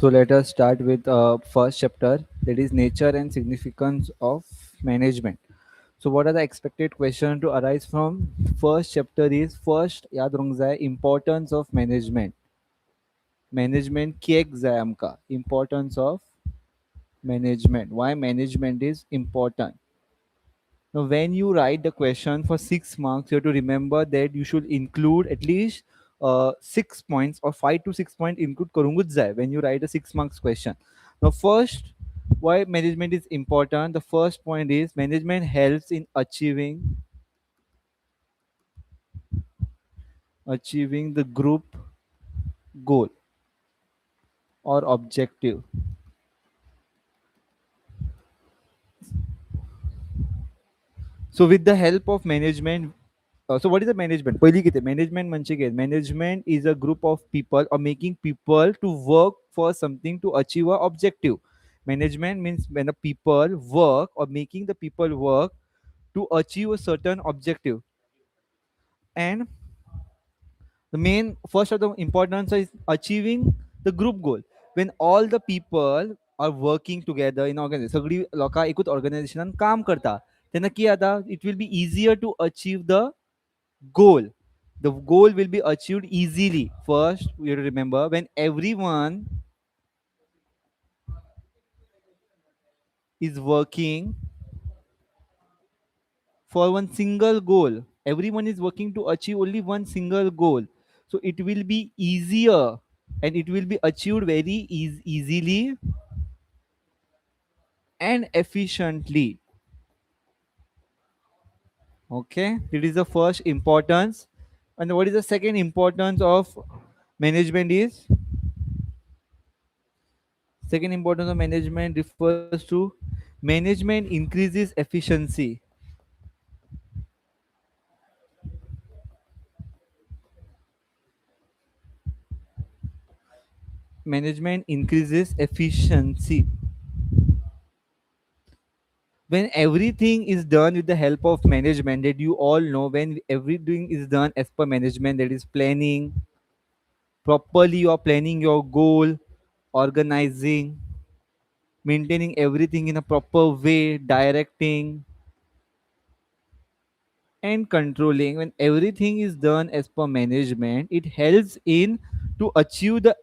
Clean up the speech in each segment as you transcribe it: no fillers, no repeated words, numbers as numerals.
So let us start with first chapter, that is nature and significance of management. So what are the expected questions to arise from first chapter is first याद रखूंगा जाय importance of management. Management किएक जाय आमका importance of management. Why management is important. Now, when you write the question for 6 marks, you have to remember that you should include at least 6 points or 5 to 6 points include karungut jai when you write a 6 marks question. Now, first, why management is important? The first point is management helps in achieving the group goal or objective. So, with the help of management, so what is the management? पहिली किती management म्हणजे काय? Management is a group of people or making people to work for something to achieve a objective. Management means when the people work or making the people work to achieve a certain objective. And the main first of the importance is achieving the group goal. When all the people are working together in organization, सगळी लोकां एकूच ऑर्गनायझेशनान काम करता तेन्ना कितें जाता it will be easier to achieve the goal. The goal will be achieved easily. First, we have to remember when everyone is working for one single goal, everyone is working to achieve only one single goal. So it will be easier and it will be achieved very easily and efficiently. Okay, it is the first importance. And what is the second importance of management is second importance of management refers to management increases efficiency. Management increases efficiency when everything is done with the help of management, that you all know, when everything is done as per management, that is planning properly, you are planning your goal, organizing, maintaining everything in a proper way, directing and controlling. When everything is done as per management, it helps in to achieve the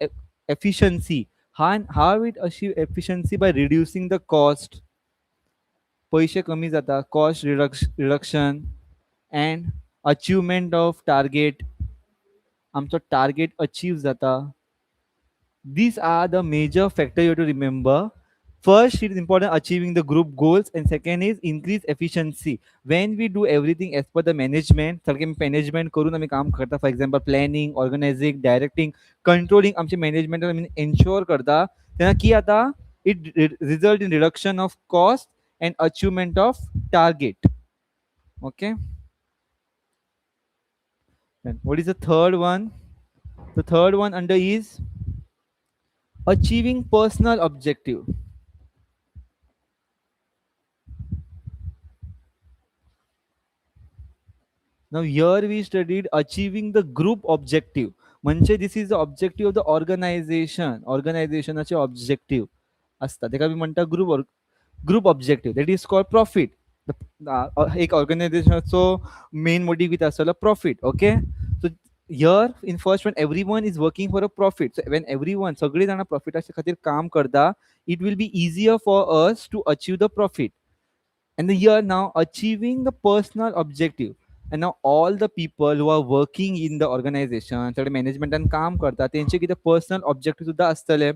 efficiency. How it achieve efficiency? By reducing the cost, पैसे कमी जाता, cost reduction and achievement of target, आमचो target achieve जाता. These are the major factors you have to remember. First, it is important achieving the group goals, and second is increase efficiency. When we do everything as per the management, सारखे management करून आम्ही काम करता, for example planning, organizing, directing, controlling आमचे management आम्ही ensure करता, तेन्ना की आता it result in reduction of cost and achievement of target. Okay. Then what is the third one? The third one under is achieving personal objective. Now here we studied achieving the group objective. म्हणजे this is the objective of the organization. Organizationचे objective असता. तेका आमी म्हणटा group objective. That is called profit. एक organizationचो main motive कितें आसतलो profit. Okay. So here in first when everyone is working for a profit. So when everyone सगळे जाणां प्रॉफिटाच्या खातीर काम करता, it will be easier for us to achieve the profit. And the year now achieving the personal objective, and now all the people who are working in the organization सगळे management and काम करतात त्यांचे कितें personal objective सुद्धा आसतले.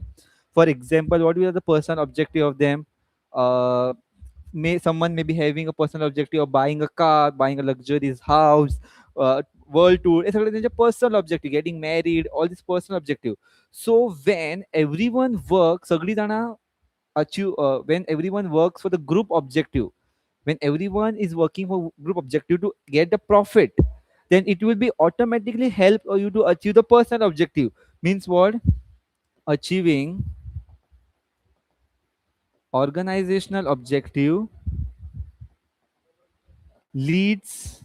For example, what will the personal objective of them? Someone may be having a personal objective of buying a car, buying a luxurious house, world tour. हे सगळे त्यांचे personal objective, getting married, all these personal objective. So when everyone works, सगळी जाणां achieve, when everyone works for the group objective, when everyone is working for group objective to get the profit, then it will be automatically help you to achieve the personal objective. Means what? Achieving organizational objective leads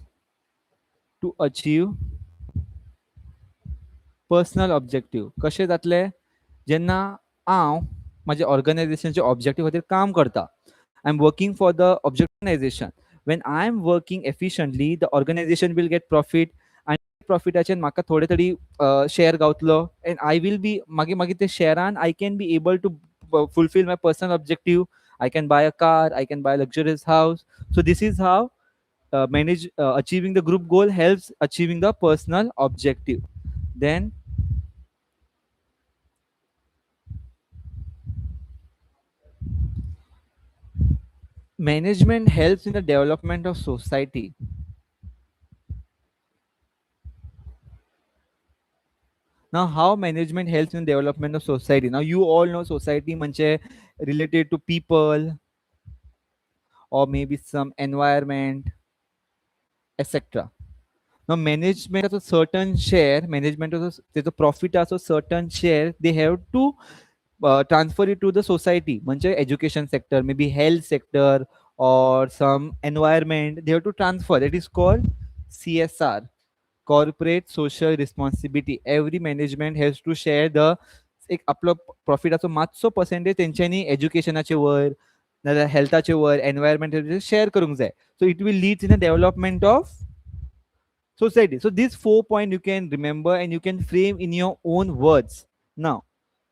to achieve personal objective. कशें जातले जेन्ना हांव माझ्या ऑर्गनायझेशनचे objective खातीर काम करता. I am working for the organization. When I am working efficiently the organization will get profit, आनी प्रॉफिटाचेर म्हाका थोडे तरी शेअर गावतलो, एंड आय वील बी मागीर मागीर ते शेअरान I can be able to fulfill my personal objective. I can buy a car, I can buy a luxurious house. So this is how manage achieving the group goal helps achieving the personal objective. Then management helps in the development of society. Now how management helps in development of society? Now you all know society manche related to people or maybe some environment, etc. Now management has a certain share, management has a profit has a certain share, they have to transfer it to the society, म्हणजे education sector, maybe health sector or some environment, they have to transfer. It is called CSR, corporate social responsibility. Every management has to share the एक आपलो प्रॉफिटाचो मातसो percentage तेंच्यांनी एज्युकेशनाचे वयर नाजाल्यार हेल्थाचे वयर एनवायरमेंटाचे share करूंक जाय. So it will leads in a development of society. So these 4 points you can remember and you can frame in your own words. Now,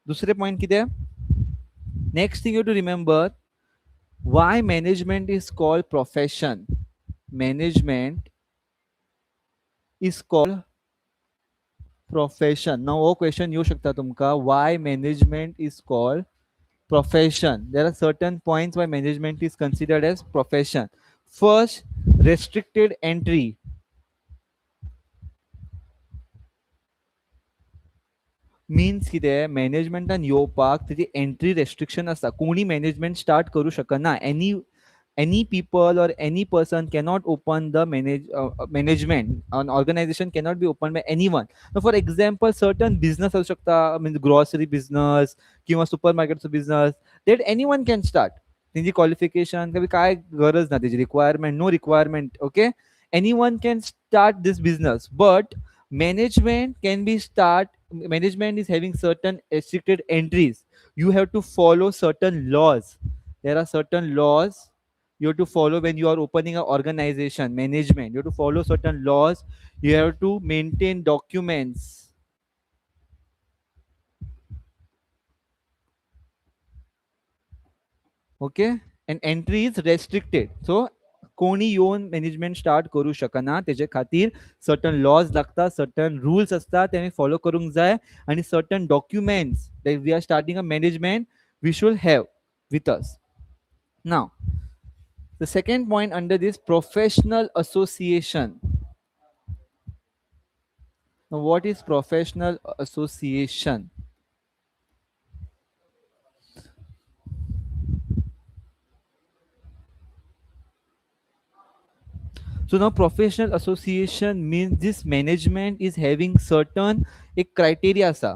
दूसरे point किती आहे? Next thing you have to remember, why management is called profession. Management is called profession. Now वो question येऊ शकता तुमका, why management is called profession. There are certain points why management is considered as profession. First, restricted entry. Means कितें, मॅनेजमेंटान येवपाक तेजी entry restriction आसता. कोणी management start करूं शकना. Any people or any person cannot open the management. An organization cannot be opened by anyone. Now for example, certain business असू शकता, means grocery business किंवा supermarketचं business, that anyone can start. तेजी qualification काय गरज ना, तेजी requirement, no requirement. Okay, anyone can start this business, but management can be start. Management is having certain restricted entries. You have to follow certain laws. There are certain laws you have to follow when you are opening an organization. Management, you have to follow certain laws. You have to maintain documents. Okay, and entry is restricted. So कोणी येऊन management start करू शकना. तेजे खातीर certain laws लागता, certain rules असतात, ते आमी फॉलो करूंक जाय. आणि certain documents that we are starting a management, we should have with us. Now, the second point under this, professional association. Now, what is professional association? So now professional association means this management is having certain एक criteria असा,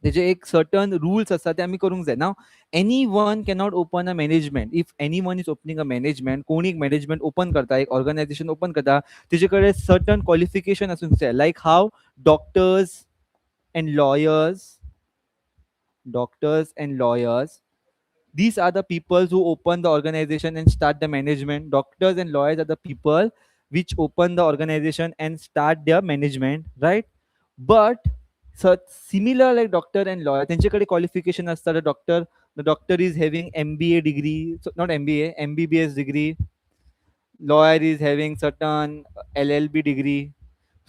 तेजे एक certain rules आसा, ते आमी करूंक जाय. Now anyone cannot open a management. If anyone is opening a management, कोणी एक management open करता, एक organization open करता, तेजे कडे certain qualification आसूंक जाय. Like how and lawyers, doctors and lawyers, these are the people who open the organization and start the management. Doctors and lawyers are the people which open the organization and start their management, right? But so similar like doctor and lawyer, त्यांच्याकडे qualification असतात. The doctor is having MBA degree, so not MBA, MBBS degree. Lawyer is having certain LLB degree.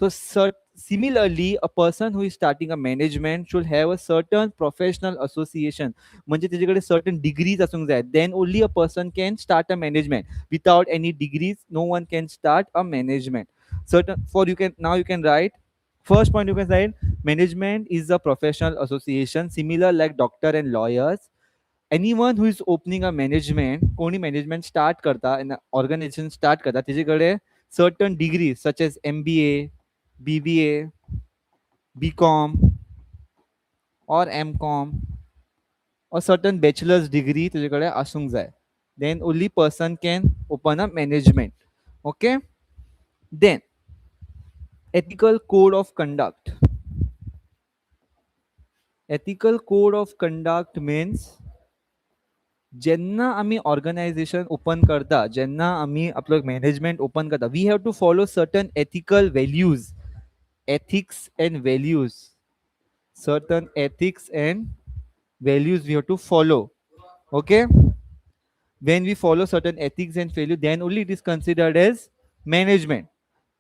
So similarly, a person who is starting a management should have a certain professional association. म्हणजे त्याच्याकडे certain degrees असूंक जाय. Then only a person can start a management. Without any degrees, no one can start a management. Certain for you can now you can write. First point you can write, management is a professional association similar like doctor and lawyers. Anyone who is opening a management, कोणी management start करता, an organization start करता, त्याच्याकडे certain degrees such as MBA, BBA, BCom or MCom or certain bachelor's degree तुझ्याकडे असूंक जाय. Then only person can open a management. Okay. Then ethical code of conduct. ethical code of conduct means जेन्ना आम्ही organisation open करता, जेन्ना आम्ही आपलं management open करता, we have to follow certain ethical values, ethics and values, certain ethics and values we have to follow. Okay, when we follow certain ethics and value, then only it is considered as management.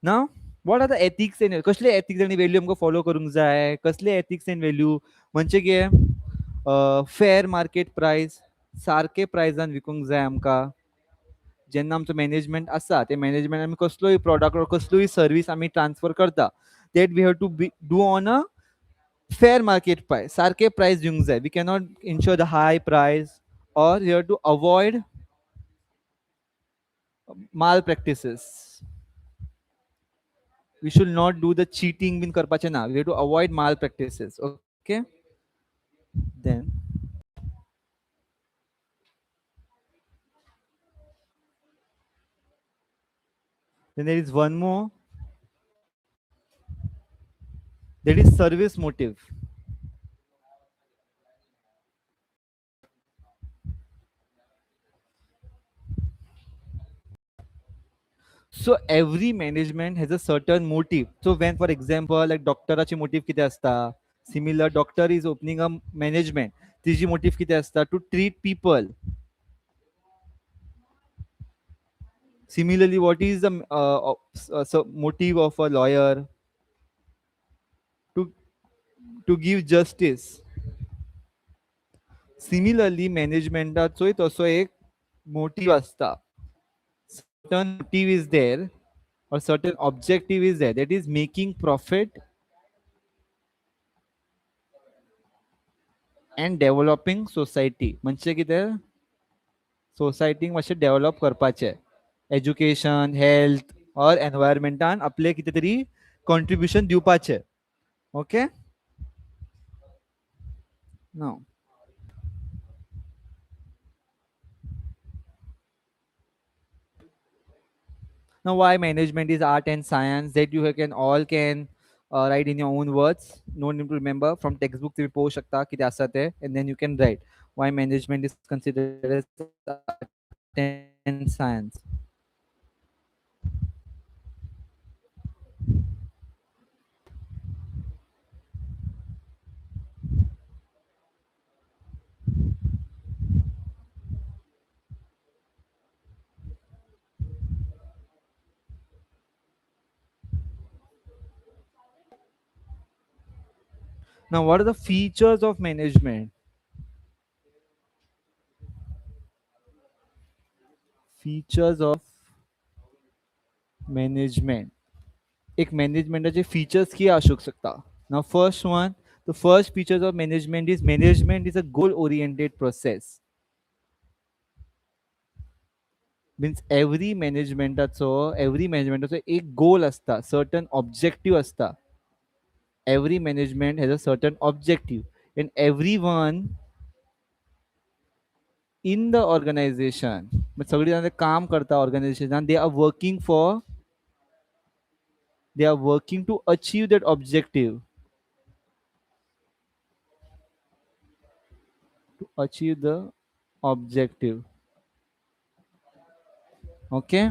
Now what are the ethics and कसले ethics आणि value आमकां follow करूंक जाय, कसले ethics and value म्हणजे कितें, fair market price, सारके प्रायसान विकूंक जाय आमकां. जेन्ना आमचो मॅनेजमेंट आसा ते मॅनेजमेंट आमी कसलोय प्रॉडक्ट or कसलोय सर्वीस आमी ट्रान्सफर करता, that we have to do on a fair market price. सारके प्राइस दिवंक जाय. We cannot ensure the high price, or you have to avoid malpractices. We should not do the cheating bin करपाचे ना. We have to avoid malpractices. Okay. Then there is one more, that is service motive. So every management has a certain motive. So when, for example, like doctoraची motive किती असता, similar doctor is opening a management, तिची motive किती असता, to treat people. Similarly, what is the motive of a lawyer? To give justice. Similarly, मॅनेजमेंटाचोय तसो एक motive असता. Certain motive is there, or certain objective is there, that is making profit and developing society. म्हणजे कितें, सोसायटीक मातशें develop करपाचें, education, health और एनवायरमेंटान आपले कितें तरी कॉन्ट्रिब्युशन दिवपाचें. Okay. Now now why management is art and science, that you can all can write in your own words. No need to remember from textbook तुम्ही पोहू शकता किती आसा ते, and then you can write why management is considered as art and science. Now what are the features of management? Features of management. एक मॅनेजमेंटाचे features की आसूंक शकता. Now first one, the first features of management is a goal oriented process. Means every managementaचो एक गोल असता, certain objective असता. Every management has a certain objective, and everyone in the organization, सगळी जाण काम करता ऑर्गनायझेशनान, they are working to achieve that objective, to achieve the objective. Okay,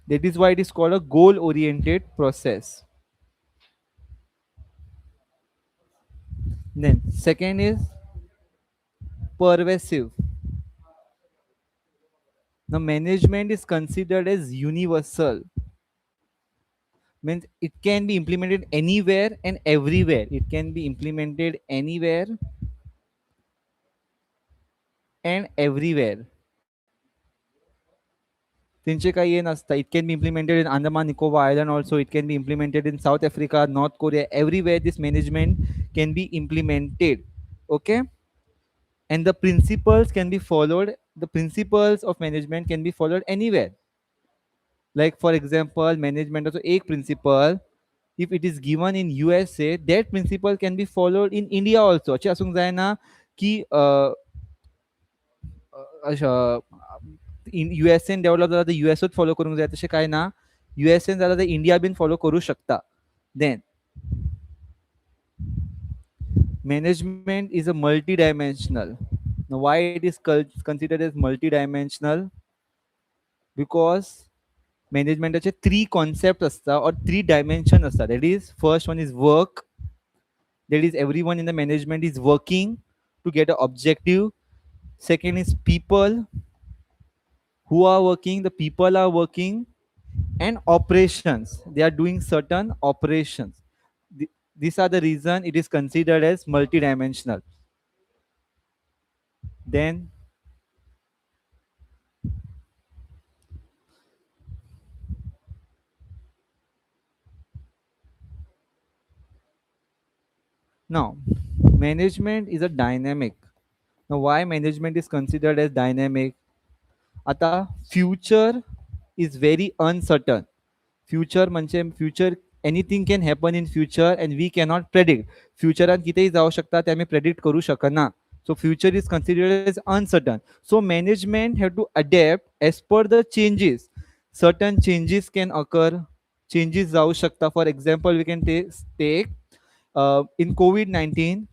that is why it is called a goal oriented process. Then second is pervasive. Now management is considered as universal, means it can be implemented anywhere and everywhere. It can be implemented anywhere and everywhere. तेंचे काही हे नसता. It can be implemented in Andaman Nicobar Island also. It can be implemented in South Africa, North Korea. Everywhere this management can be implemented. Okay, and the principles can be followed. The principles of management can be followed anywhere. Like for example, management also एक principle, if it is given in USA, that principle can be followed in India also. अशें आसूंक जायना की इन युएसएन develop जाला तर युएसच follow करूंक जाय तशें कांय ना. युएसएन जाला तर इंडिया बीन फॉलो करूं शकता. Then management is a multi-dimensional. Now why it is considered as multi-dimensional? Because मॅनेजमेंटाचे थ्री कॉन्सेप्ट असता और थ्री डायमेन्शन असता. That is first one is work. That is every one in the management is working to get a objective. Second is people who are working, the people are working, and operations. They are doing certain operations. These are the reason it is considered as multidimensional. Then now management is a dynamic. Now why management is considered as dynamic? आता future is very uncertain. Future म्हणजे future anything can happen in future and we cannot predict. फ्युचरात कितेंय जावं शकता ते आमी predict करूं शकना. So future is considered as uncertain. So management have to adapt as per the changes. Certain changes can occur. Changes जावं शकता. For example we can take in Covid 19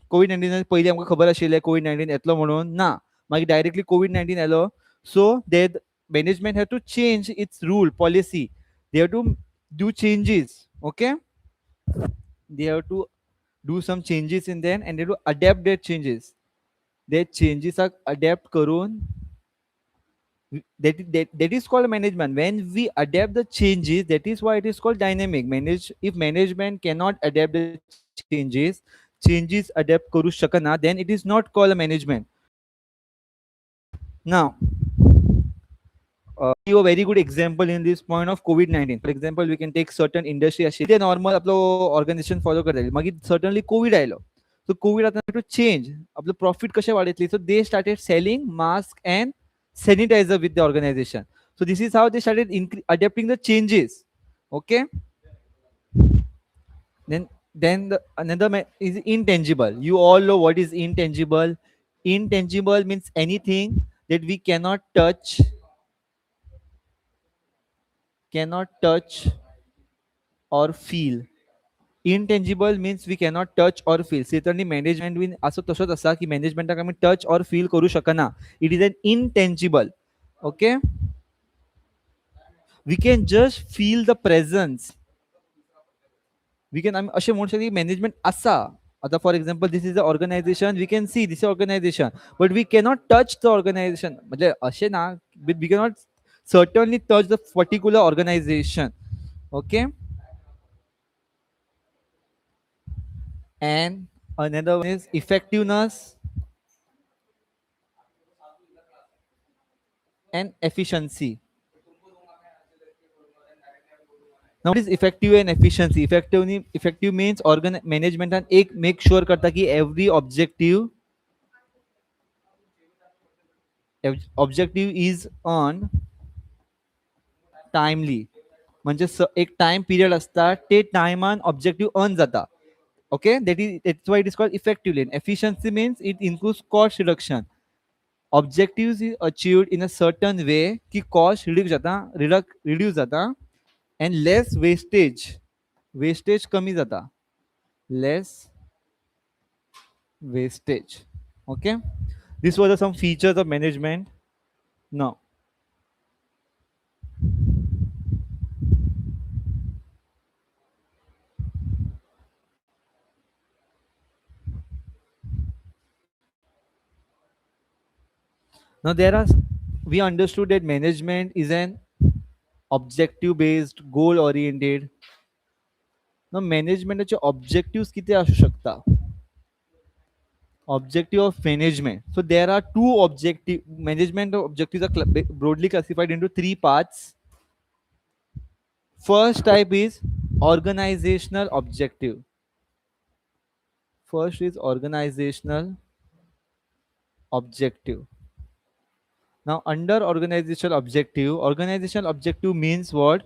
पयलीं आमकां खबर आशिल्लें कोविड 19 येतलो म्हणून ना. मागीर directly Covid 19 yellow. So they management have to change its rule policy. They have to do changes. Okay, they have to do some changes in them and they have to adapt their changes. Their changes are adapt karun. That is called management. When we adapt the changes, that is why it is called dynamic. If management cannot adapt the changes adapt karu shakana, then it is not called a management. Now give a very good example in this point of COVID-19. For example, we can take certain industry अशी ते normal आपलं organization follow करताली. मागीर certainly COVID आयलो. So COVID आता to change. आपलं profit कशे वाढयतली. So they started selling mask and sanitizer with the organization. So this is how they started adapting the changes. Okay. Then is intangible. You all know what is intangible. Intangible means anything that we cannot touch or feel. Intangible means we cannot touch or feel. Certainly management mean असं तसंच असा की मॅनेजमेंटाक आमी touch और feel करू शकना. It is an intangible. Okay, we can just feel the presence. We can असे म्हणू शकता की मॅनेजमेंट असा. आता for example this is a organisation. We can see this organisation but we cannot touch the organisation. म्हणजे असे ना, we cannot certainly touch the particular organization. Okay, and another one is effectiveness and efficiency. Now what is effective and efficiency? Effective means management and एक make sure करता कि every objective is on timely. म्हणजे एक time period असता ते टायमान objective earn जाता. Okay, that's why it is called effectively. And efficiency means it includes cost reduction. Objectives is achieved in a certain way कि cost reduce जाता and less wastage कमी जाता. Less wastage. Okay, these were some features of management. Now there are we understood that management is an objective based goal oriented. Now मॅनेजमेंटाचे objective किती असू शकता. Objective of management. So there are two objective management objectives are broadly classified into three parts. First type is organizational objective. First is organizational objective. Now under organizational objective means what?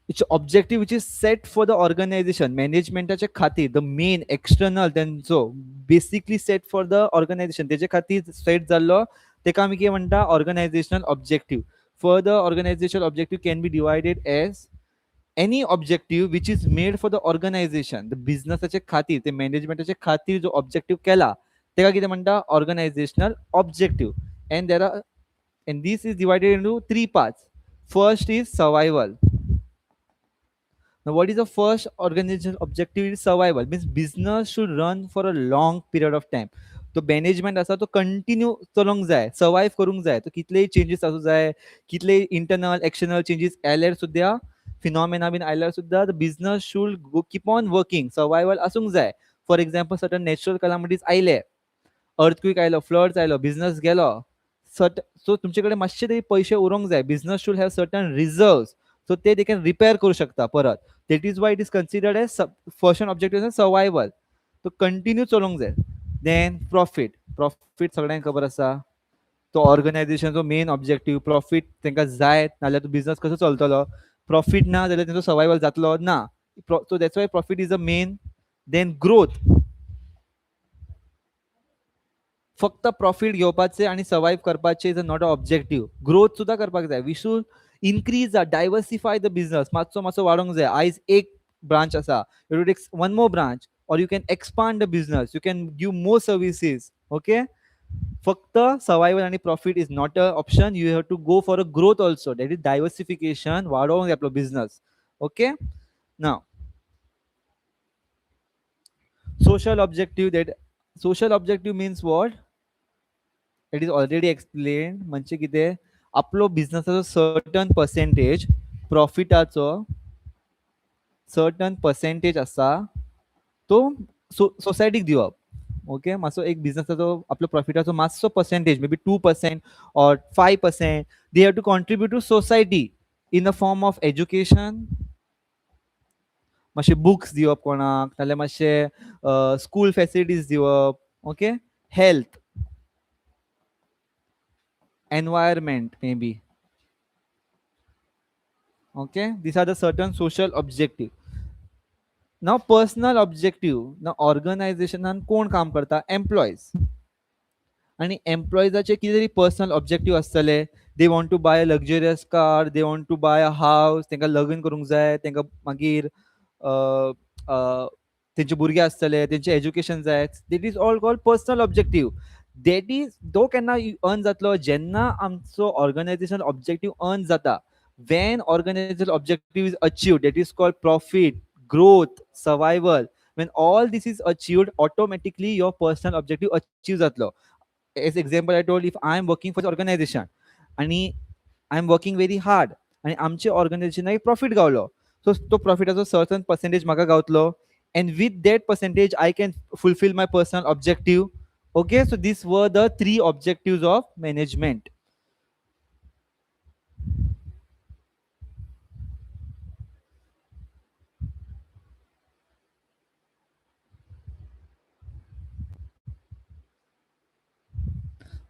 It's objective which is set for the organization. Managementच्या खातीर the main external त्यांचो basically set for the organization. तेजे खातीर set जाल्लो तेका आमी कितें म्हणटा organizational objective. Further organizational objective can be divided as any objective which is made for the organization, the businessaचे खातीर, ते मॅनेजमेंटाचे खातीर जो ऑब्जेक्टिव्ह केला तेका कितें म्हणटा organisational objective. And there are and this is divided into three parts. First is survival. Now, what is the first organizational objective? Is survival. Means business should run for a long period of time. तो management असा तो continue चलोंक जाय, survive करूंक जाय. तो कितलेय changes आसूं जाय, कितलेय इंटरनल एक्सटर्नल चेंजीस आयल्यार सुद्दां, फिनॉमिना बीन आयल्यार सुद्दां the business should keep on working, survival आसूंक जाय. फॉर एक्झाम्पल सर्टन नॅचरल कॅलामिटीज आयले, अर्थक्विक आयलो, फ्लड्स आयलो, बिझनस गेलो, सो तुमचे कडेन मातशे तरी पयशे उरोंक जाय. Business should have certain reserves, so ते दे कॅन रिपेअर करू शकता परत. That is why it is considered as first objective survival. तो कंटिन्यू चलोंक जाय. Then profit. प्रॉफिट सगळ्यांक खबर आसा, तो ऑर्गनायझेशनचो मेन ऑब्जेक्टिव्ह. प्रॉफिट तांकां जाय, नाल्यार तो बिझनस कसो चलतलो. प्रॉफिट ना जाल्यार तेंचो सर्वायवल जातलो ना. So that's why profit is the main. Then growth. फक्त प्रॉफिट घेवपाचे आणि सर्वाइव करपाचे is not a objective. Growth सुद्धा करपाक जाय. We should increase diversify the business. मातसो मातसो वाडोंक जाय. आयज एक ब्रांच आसा, you take one more branch, or you can expand the business, you can give more services. Okay, फक्त सर्वायवल आणि profit is not a option. You have to go for a growth also. That is diversification. वाडोवंक जाय आपलो business. Okay, now social objective. That social objective means what? It is already explained. म्हणजे कितें, आपलो बिझनसाचो certain percentage प्रॉफिटाचो certain percentage आसा तो सोसायटीक दिवप. ओके, मातसो एक बिझनसाचो आपलो प्रॉफिटाचो मातसो percentage, may be 2% or 5%, they have to contribute to society in the form of education. मातशे बुक्स दिवप कोणाक, नाल्यार मातशे स्कूल फॅसिलिटीज दिवप. Okay, health, environment maybe. Okay, these are the certain social objective. Now personal objective. Now ऑर्गनायझेशनान कोण काम करता? Employees. आणि एम्प्लॉयजाचे कितें तरी पर्सनल ऑब्जेक्टिव्ह आसतले. They want to buy a luxurious car, they want to buy a house, तांकां लग्न करूंक जाय, तांकां मागीर तेंचे भुरगे आसतले, तेंचे एज्युकेशन जाय. That is all called personal objective. That is तो केन्ना अर्न जातलो? जेन्ना आमचो ऑर्गनायझेशनल ऑब्जेक्टिव्ह अर्न जाता. When organisational objective is achieved, that is called profit, growth, survival. when all this is achieved, automatically your personal objective achieve जातलो. As example I told, if I am working for this organization आणि I am working very hard आणि आमचे ऑर्गनायझेशनाक profit गावलो, सो तो प्रॉफिटाचो certain percentage म्हाका गावतलो. and with that percentage I can fulfill my personal objective. Okay, so these were the three objectives of management.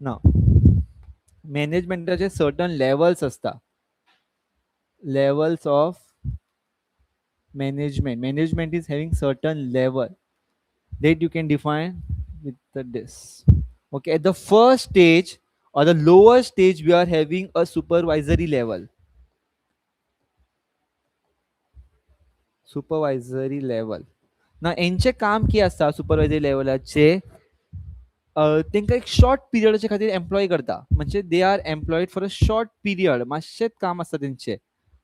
Now मॅनेजमेंटाचे certain levels असता. levels of management is having certain level that you can define with this. Okay, at the first stage or the lower stage we are having a supervisory level. Supervisory level. Now यांचे काम कितें आसता supervisory लेवलाचे? तांकां एक short पिरियडाचे खातीर employ करता. म्हणजे they are employed for a short period. मातशेंच काम आसता तेंचे.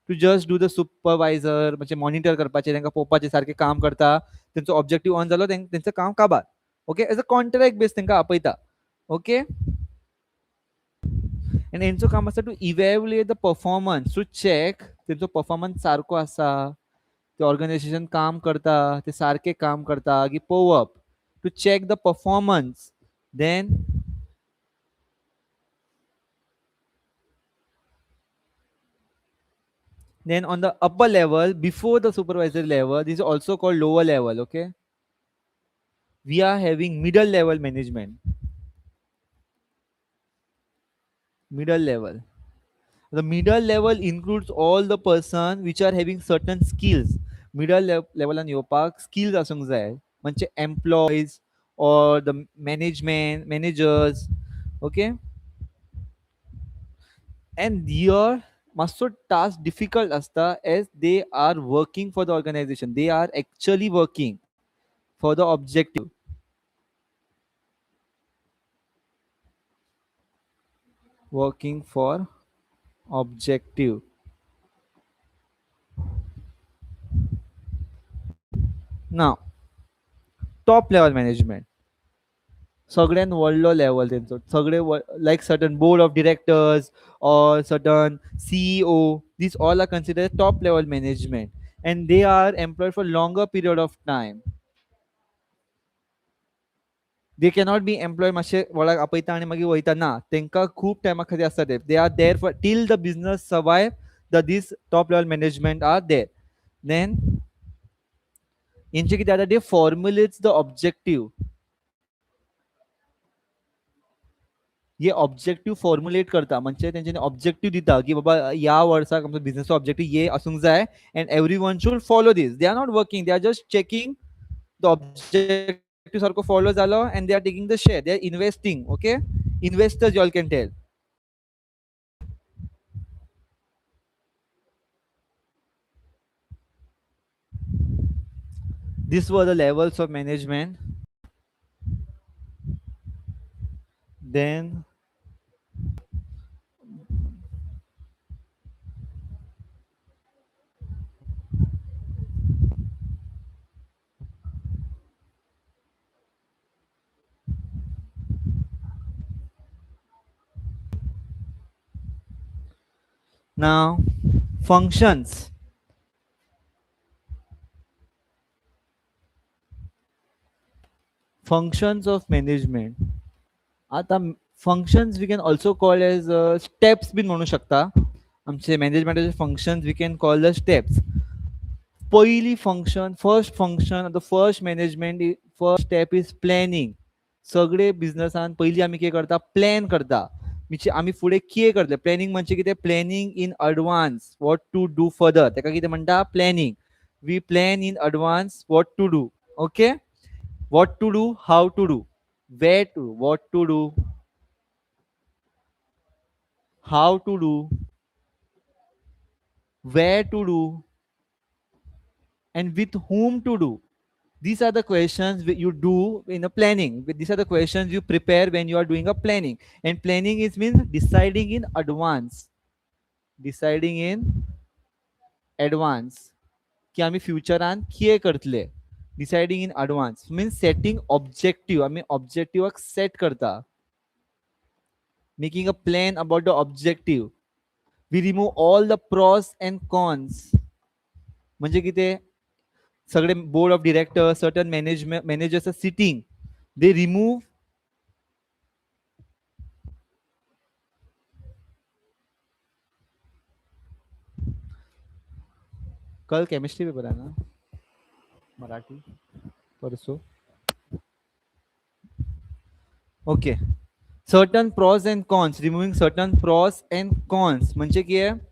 To just do the supervisor, म्हणजे मॉनिटर करपाचें, तांकां पळोवपाचें सारकें काम करता. तेंचो ऑब्जेक्टिव्ह ऑन जालो, तेंचें काम काबार. Okay, as a contract base तांकां आपयता. ओके, आनी हेंचो काम आसता to evaluate the performance, to check तेंचो परफॉर्मन्स सारको आसा, ते ऑर्गनायझेशन काम करता, ते सारकें काम करता की पळोवप. To check the performance. Then on the upper level, before the supervisory level, this is also called lower level. Okay, we are having middle level management. Middle level. The middle level includes all the person which are having certain skills. Middle level and योवपाक skills आसूंक जाय. म्हणजे employees or the managers. Okay, and here मातसो task difficult असता as they are working for the organisation, they are actually working for the objective, working for objective. Now top level management, सगळ्यात व्हडलो level तेंचो, सगळे like certain board of directors or certain CEO, these all are considered top level management, and they are employed for longer period of time. They cannot be employed मातशे वळाक आपयता आनी मागीर वयता ना, तांकां खूब टायमा खातीर आसता ते, they are there for till the business survive, the these top level management are there. Then हेंचे कितें जाता, दे फॉर्म्युलेट्स द ऑब्जेक्टिव्ह, हे ऑब्जेक्टिव्ह फॉर्म्युलेट करता, म्हणजे तेंच्यांनी ऑब्जेक्टिव्ह दिता की बाबा ह्या वर्साक आमचो बिझनेसचो ऑब्जेक्टिव्ह हे आसूंक जाय, and every one should follow this. They are not working, they are just checking the objective सारको फॉलो जालो, and they are taking the share, they are investing. Okay, investors you all can tell. These were the levels of management. Then now functions. Functions of management. आता functions we can also call as steps बीन म्हणू शकता. आमचे मॅनेजमेंटाचे functions we can call the steps. पहिली function, first function, the first management, first step is planning. सगळे बिझनसान पयलीं आमी कितें करता, प्लॅन करता. म्हणजे आमी फुडें कितें करतले, प्लॅनिंग म्हणजे कितें, planning in advance what to do further, ताका कितें म्हणटा, planning. We plan in advance what to do. Okay, what to do, how to do, where to, what to do, how to do, where to do, and with whom to do. These are the questions you do in a planning. These are the questions you prepare when you are doing a planning. And planning is means deciding in advance. Deciding in advance. की आम्ही फ्युचरान कितें करतले. Deciding in advance means setting objective. आम्ही objective set करता. Making a plan about the objective. We remove all the pros and cons. म्हणजे कितें, सगळे board of directors, certain managers are sitting, they remove कल केमिस्ट्री पेपर आहे ना, मराठी परसो. Okay, certain pros and cons, removing certain pros and cons म्हणजे कितें,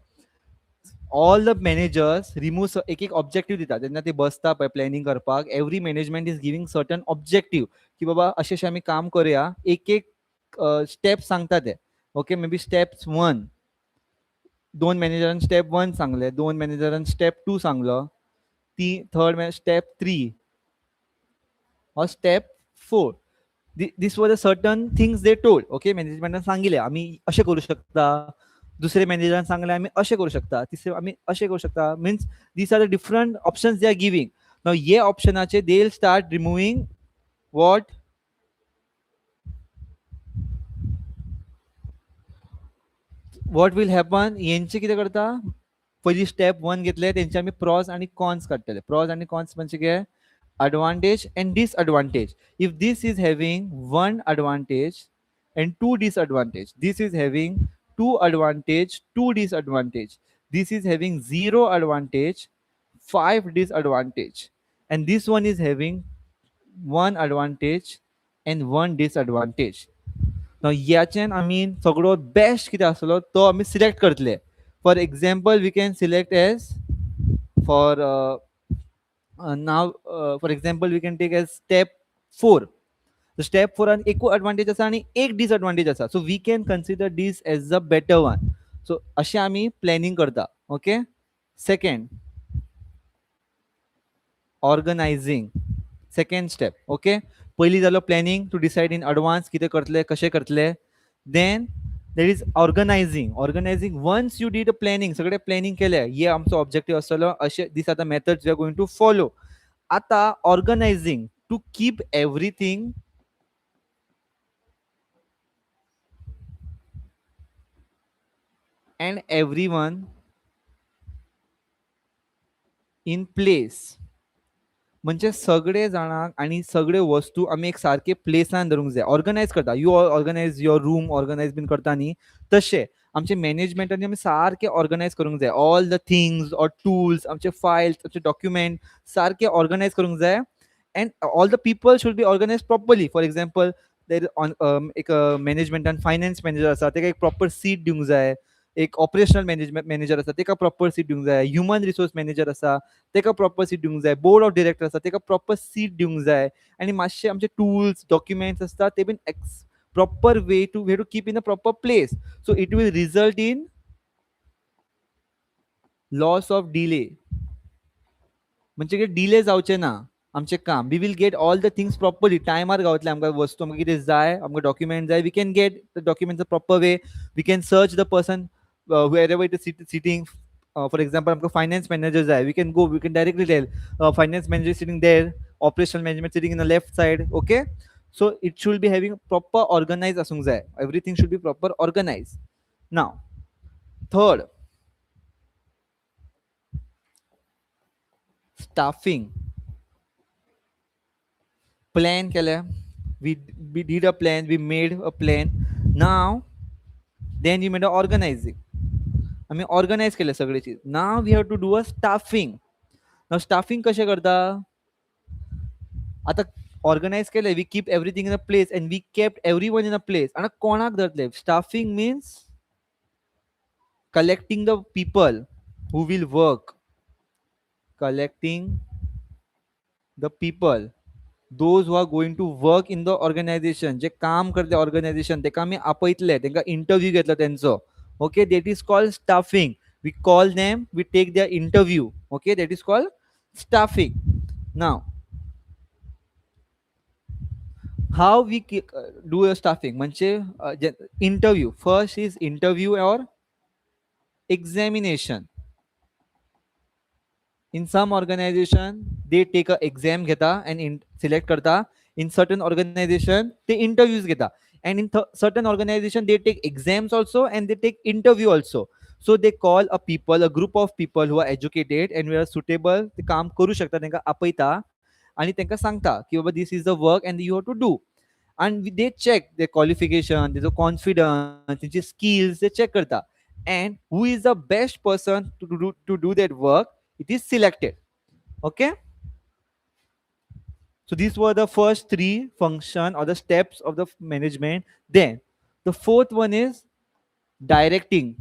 all the managers remove एक एक ऑब्जेक्टिव्ह दितात तेन्ना ते बसता पळय प्लॅनिंग करपाक. Every management is giving certain objective की बाबा अशें अशें आमी काम करुया, एक एक स्टेप सांगता ते. ओके, मे बी स्टेप्स 1, दोन मॅनेजरान स्टेप 1 सांगले, दोन मॅनेजरान स्टेप 2 सांगलो, third step 3 or step 4. This was a certain things they told. Okay, मॅनेजमेंटान सांगिल्ले आमी अशें करू शकता, दुसरे मॅनेजरान सांगले आमी अशें करू शकता, तिसरे आमी अशें करू शकता. Means these are the different options they are giving. Now हे ऑप्शनाचे they will start removing what, what will happen, हेंचे कितें करता, पयली स्टेप 1 घेतले, तेंचे आमी प्रॉस आनी कॉन्स काडटले. प्रॉस आनी कॉन्स म्हणजे कितें, advantage and disadvantage. If this is having one advantage and two disadvantage, this is having two advantage, two disadvantage, this is having zero advantage, five disadvantage, and this one is having one advantage and one disadvantage. Now याच्यान आमी सगळो best कितें आसलो तो आमी select करतले. For example we can select as for now for example we can take as step 4. The step 4 an एकू advantage आसा आणि एक disadvantage आसा, so we can consider this as the better one. सो अशें आमी प्लॅनिंग करता. Okay. Second, organizing. Second step. Okay. पयलीं जालो planning to decide in advance कितें करतले, कशें करतले. Then there is organizing. Organizing once you did a planning, सगळे प्लॅनिंग केले, हे आमचो ऑब्जेक्टीव आसतलो, अशे दीस आतां methods we are going to follow. आतां organizing to keep everything and everyone in place. म्हणजे सगळे जाणांक आणि सगळे वस्तू आमी एक सारके प्लेसान धरूंक जाय. ऑर्गनायज करता, you organise your room organise बीन करता न्ही, तशें आमचे मॅनेजमेंटान आमी सारके ऑर्गनायज करूंक जाय. All the things or tools, आमचे फायल्स, आमचे डॉक्युमेंट सारके ऑर्गनायज करूंक जाय. And all the people should be organise properly. For example there on एक मॅनेजमेंटान फायनान्स मॅनेजर आसा, ताका एक प्रॉपर सीट दिवंक जाय. एक ऑपरेशनल मॅनेजमेंट मॅनेजर आसा, ताका प्रॉपर सीट दिवंक जाय. ह्युमन रिसोर्स मॅनेजर आसा, ताका प्रॉपर सीट दिवंक जाय. बोर्ड ऑफ डिरेक्टर आसा, ताका प्रॉपर सीट दिवंक जाय. आनी मातशे आमचे टूल्स डॉक्युमेंट्स आसता ते बीन proper way to keep in a proper place. So it will result in loss of delay. म्हणजे कितें डिले जावचे ना आमचें काम. We will get all the things properly टायमार गावतले. आमकां वस्तू आमकां कितें जाय, आमकां डॉक्युमेंट जाय, we can get the documents the proper way. We can search the person wherever it is sitting. For example आमकां फायनान्स मॅनेजर जाय, we can go, we can directly tell finance manager sitting there, operational management sitting in the left side. Okay. So it should be having proper organise आसूंक जाय. Everything should be proper organise. Now third, staffing. Plan केले, we did a plan, we made a plan. Now then you made a organizing. आम्ही organize केले सगळे चीज. Now we have to do a staffing. Now staffing कशें करता. आता organize केले, we keep everything in a place and we kept every one in a place. आता कोणाक धरतले. Staffing means collecting the people who will work. Collecting the people those who are going to work in the organization, जे काम करते organisation, ताका आमी आपयतले, तांकां interview घेतलो तेंचो. Okay. That is called staffing. We call them, we take their interview. Okay. That is called staffing. Now how we do a staffing म्हणजे interview. First is interview or examination. In some organization they take a exam घेता and select करता. In certain organization they interviews घेता. And in certain organization they take exams also and they take interview also. So they call a group of people who are educated and who are suitable, ते काम करू शकता, तांकां आपयता आणि तांकां सांगता की बाबा this is the work and you have to do. And they check their qualification, their confidence, their skills, they check करता. And who is the best person to do that work, it is selected. Okay. So these were the first three function or the steps of the management. Then the fourth one is directing.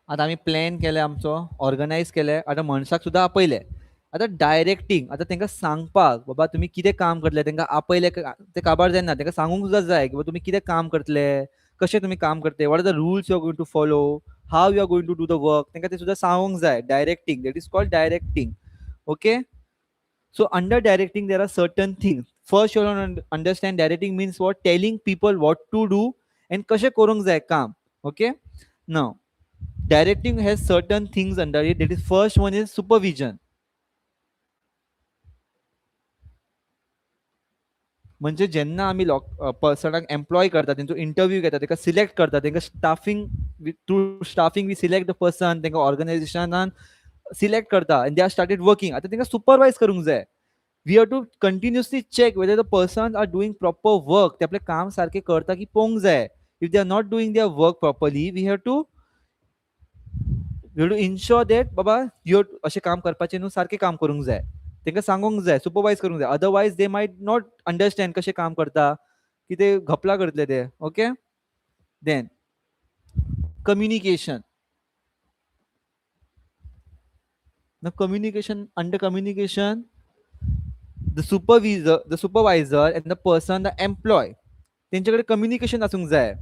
आता आम्ही plan केले, आमचो organise केले, आता मनशाक सुद्दां आपयले. आता directing, आता तांकां सांगपाक बाबा तुमी कितें काम करतले, तांकां आपयले ते काबार जायना. तांकां सांगूंक सुद्दां जाय की बाबा तुमी कितें काम करतले, कशें तुमी काम करतले, what are the rules you are going to follow, how you are going to do the work, तांकां ते सुद्दां सांगूंक जाय. Directing, that is called directing. Okay. So under directing there are certain things. First you want to understand directing means what, telling people what to do and कशें करूंक जाय काम. Okay. Now directing has certain things under it. That is first one is supervision. म्हणजे जेन्ना आमी पर्सनाक employ करता, तेंचो interview घेता, ताका सिलेक्ट करता, तांकां staffing through staffing we select the person, तांकां ऑर्गनायझेशनान सिलेक्ट करता and they are started working. आता तांकां सुपरवायज करूंक जाय. We have to continuously check whether the persons are doing proper work. ते आपले काम सारखे करता की पोवंक जाय. If they are not doing their work properly, we have to ensure that Baba you अशें काम करपाचें न्हू, सारकें काम करूंक जाय. तांकां सांगूंक जाय, सुपरवायज करूंक जाय. Otherwise they might not understand कशें काम करता, की ते घपला करतले ते. Okay. Then communication. Now communication, under communication, the supervisor and the person, the employee, तेंच्याकडे कम्युनिकेशन आसूंक जाय.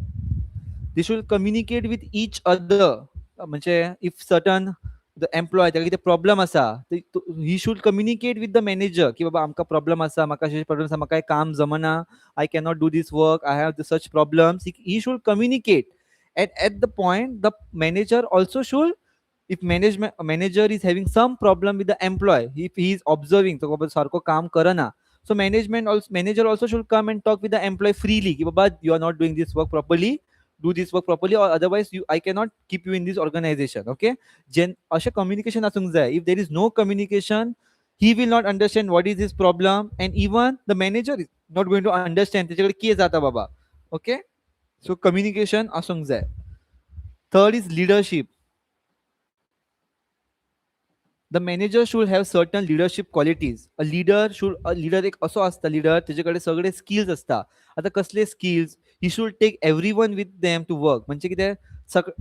They should communicate with each other. म्हणजे if certain the employee ताका कितें problem आसा, he should communicate with the manager की बाबा आमकां problem आसा, म्हाका अशें problem आसा, म्हाका हें काम जमना, I cannot do this work, I have such problems. He should communicate. And at the point, the manager also should, if management manager is having some problem with the employee, if he is observing तो बाबा सारको काम करना, so management also, manager also should come and talk with the employee freely ki baba you are not doing this work properly, do this work properly, or otherwise you, I cannot keep you in this organization. Okay, gen ashe communication asung jay. If there is no communication, he will not understand what is his problem, and even the manager is not going to understand त्याच्याकडे किये जाता बाबा. Okay, so communication asung jay. Third is leadership. The manager should have certain leadership qualities. A leader एक असो असता leader त्याच्याकडे सगळे skills असता. आता कसले skills, he should take everyone with them to work. म्हणजे कितें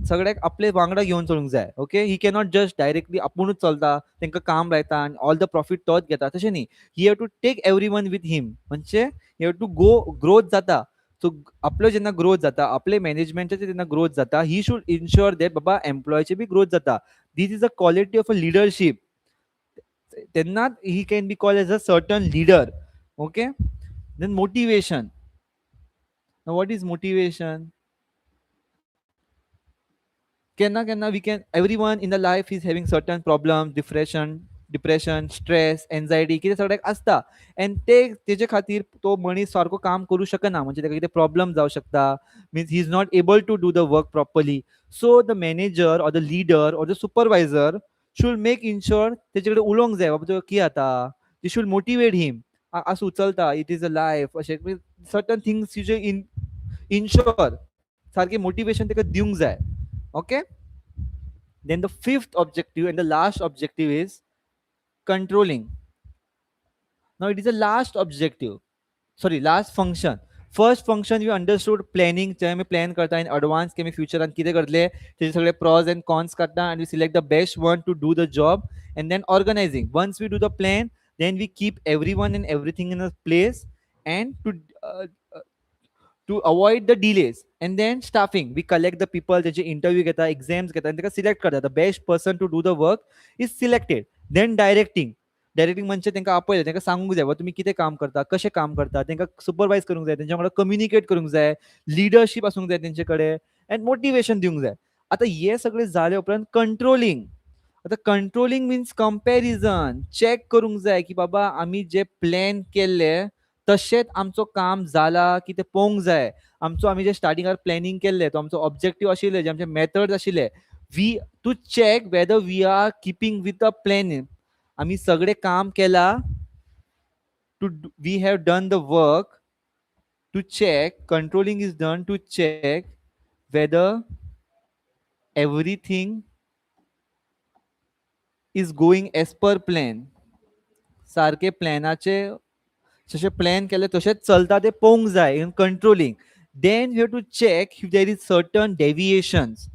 सगळ्याक आपले वांगडा घेऊन चलूंक जाय. ओके, ही कॅनॉट जस्ट डायरेक्टली आपुणूच चलता, तांकां काम लायता आनी ऑल द प्रॉफिट तोच घेता, तशें न्ही. He have to take everyone with him. म्हणजे he have to go growth जाता. सो आपलो जेन्ना ग्रोथ जाता, आपले मॅनेजमेंटाचे जेन्ना ग्रोथ जाता, ही शूड इन्श्योर दॅट बाबा एम्प्लॉयची बी ग्रोथ जाता. This is a quality of a leadership. Then he can be called as a certain leader. Okay. Then motivation. Now what is motivation? Kenna we can, everyone in the life is having certain problems, depression, stress, anxiety कितें सगळ्याक आसता. And तेजे खातीर तो मनीस सारको काम करू शकना, म्हणजे ताका कितें प्रॉब्लम जावं शकता, means he is not able to do the work properly. So the manager or the leader or the supervisor should make ensure तेजे कडेन उलोवंक जाय बाबा तुका कितें जाता. दे should motivate him. असं उचलता, इट इज अ लायफ अशें सर्टन थिंग्स जे इन्श्योर सारखे मोटिवेशन ताका दिवंक जाय. Okay. Then the fifth objective and the last objective is controlling. Now it is the last objective. Sorry, last function. First function we understood planning. जेव्हा मी plan करता इन advance की मी फ्युचरान कितें करतले, तेजे सगळे pros and cons काडटा and we select the best one to do the job. And then organizing. Once we do the plan, then we keep everyone and everything in a place, and uh, to avoid the delays. And then staffing, we collect the people, त्याचे interview घेता, exams घेता आणि ताका select करता. The best person to do the work is selected. Then directing म्हणजे तांकां आपयलें, तांकां सांगूंक जाय तुम्ही कितें काम करता, कशें काम करता, तांकां सुपरवायज करूंक जाय, तेंच्या वांगडा कम्युनिकेट करूंक जाय, लिडरशीप आसूंक जाय तेंचे कडेन, एंड मोटिवेशन दिवंक जाय. आतां हे सगळें जाले उपरांत कंट्रोलिंग. आता कंट्रोलिंग मीन्स कंपॅरिझन. चेक करूंक जाय की बाबा आमी जे प्लॅन केल्ले तशेंच आमचो काम जाला की ते पळोवंक जाय. आमी जे स्टार्टिंगार प्लॅनिंग केल्ले, तो आमचो ऑब्जेक्टीव आशिल्ले, जे आमचे मेथड्स आशिल्ले, we to check whether we are keeping with a plan. आमी सगळे काम केला, to we have done the work to check. Controlling is done to check whether everything is going as per plan. सारखे प्लॅनाचे जसे plan केले तसेच चलता ते पळोवंक जाय in controlling. Then you have to check if there is certain deviations.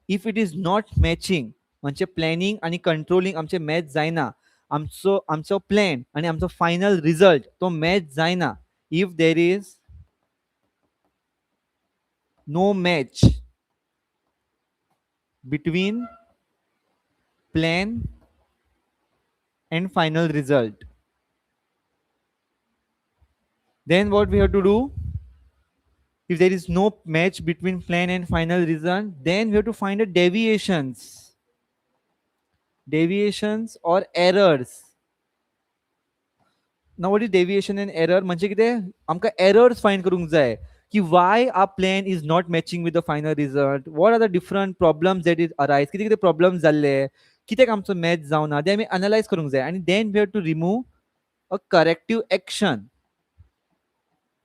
If it is not matching, म्हणजे प्लॅनिंग आणि कंट्रोलिंग आमचे मॅच जायना, आमचो प्लॅन आणि आमचो फायनल रिझल्ट तो मॅच जायना. If there is no match between plan and final result, then what we have to do, if there is no match between plan and final result, then we have to find the deviations or errors. Now what is deviation and error? म्हणजे कितें आमकां errors find करूंक जाय की why our plan is not matching with the final result, what are the different problems that it arise, कितें कितें problems जाल्ले, कित्याक आमचो match जावना, ते आमी analyze करूंक जाय. आणि then we have to remove a corrective action.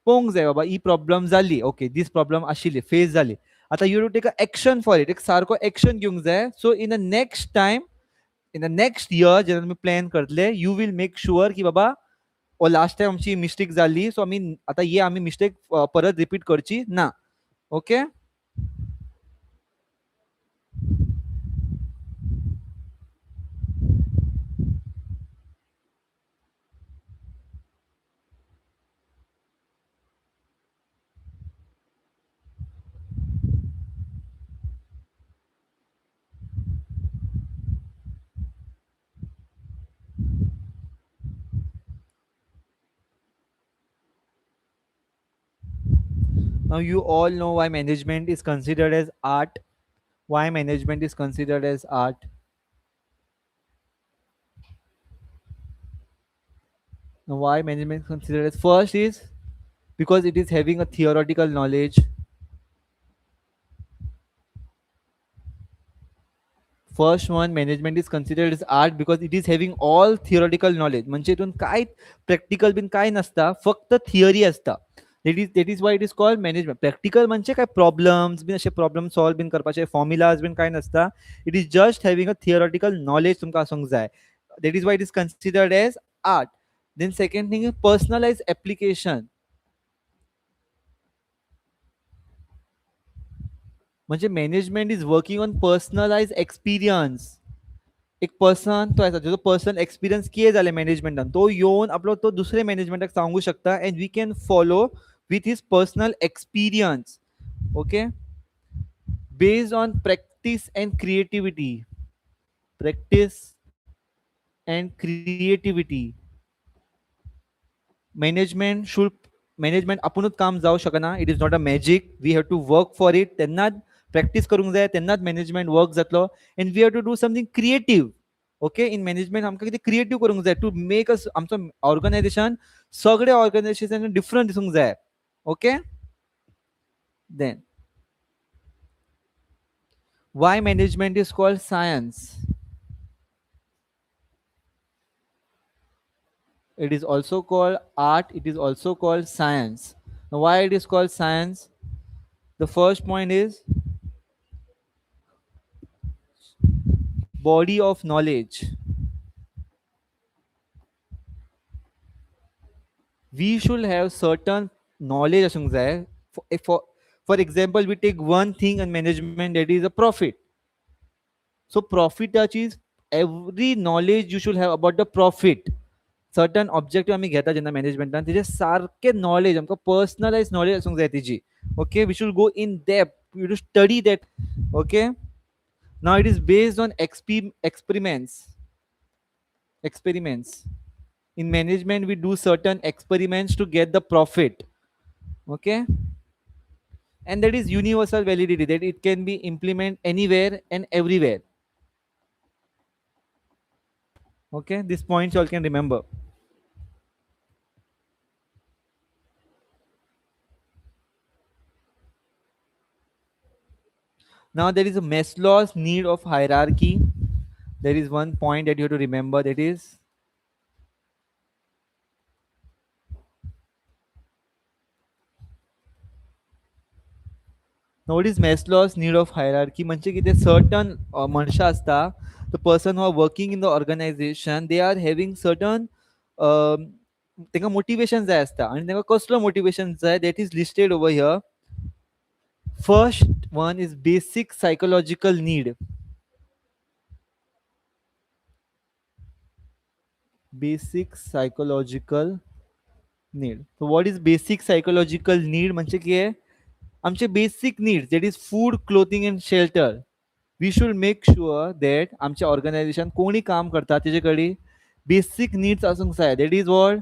पळोवंक जाय बाबा ही प्रॉब्लम जाली, ओके दीस प्रॉब्लम आशिल्ली, फेस जाली, आतां you to take a action for it, एक सारको एक्शन घेवंक जाय. So in the next time, in the next year जेन्ना तुमी प्लॅन करतले, यू वील मेक शुअर की बाबा ओ लास्ट टायम आमची मिस्टेक जाली, सो आमी आतां ही आमी मिस्टेक परत रिपीट करची ना. Okay. Now you all know why management is considered as art. Why management is considered as art? Now why management is considered as first is because it is having a theoretical knowledge. First one, management is considered as art because it is having all theoretical knowledge. म्हणजे इथून काय practical बिन काय नसता, फक्त theory असता. That is why it is called management. Practical म्हणजे काय problems बिन असे प्रॉब्लेम सॉल्व बिन करपाचे फॉर्म्युलाज बिन काय नसता. It is just having a theoretical knowledge तुमका आसूंक जाय. That is why it is considered as art. Then second thing is personalized application. म्हणजे management is working on personalized experience. एक person तो आसा जो पर्सन एक्सपिरियन्स किए जाले मॅनेजमेंटान तो येवन आपलो तो दुसरे मॅनेजमेंटाक सांगू शकता and we can follow with his personal experience. Okay, based on practice and creativity. Practice and creativity. Management should management आपुणूच काम जावं शकना. It is not a magic. We have to work for it. तेन्नाच practice करूंक जाय, तेन्नाच management work जातलो. And we have to do something creative. Okay, in management आमकां कितें क्रिएटीव करूंक जाय टू मेक अस आमचो ऑर्गनायझेशन सगळे ऑर्गनायझेशन डिफरंट दिसूंक जाय. Okay, then why management is called science. It is also called art. It is also called science. Now, why it is called science? The first point is body of knowledge. We should have certain knowledge asung jay. For example, we take one thing in management, that is a profit. So profit touches every knowledge you should have about the profit. Certain objective आम्ही घेता जेन्ना मॅनेजमेंटान तेजे सारखे knowledge आमकां personalise knowledge आसूंक जाय तेजी. Okay, we should go in depth, we to study that. Okay, now it is based on experiments. In management we do certain experiments to get the profit. Okay, and that is universal validity, that it can be implemented anywhere and everywhere. Okay, these points you all can remember. Now there is a Maslow's need of hierarchy. There is one point that you have to remember, that is now what is Maslow's need of hierarchy. म्हणजे कितें certain मनशां असता, the person who are working in the organization, they are having certain तांकां motivation जाय आसता आनी तांकां कसलो मोटिवेशन जाय, that is listed over here. First one is basic psychological need. Basic psychological need. So what is basic psychological need? म्हणजे कितें आमचे basic needs, that is food, clothing and shelter. We should make sure that आमच्या organisation कोणी काम करता तेजे कडेन basic needs आसूंक जाय. That is what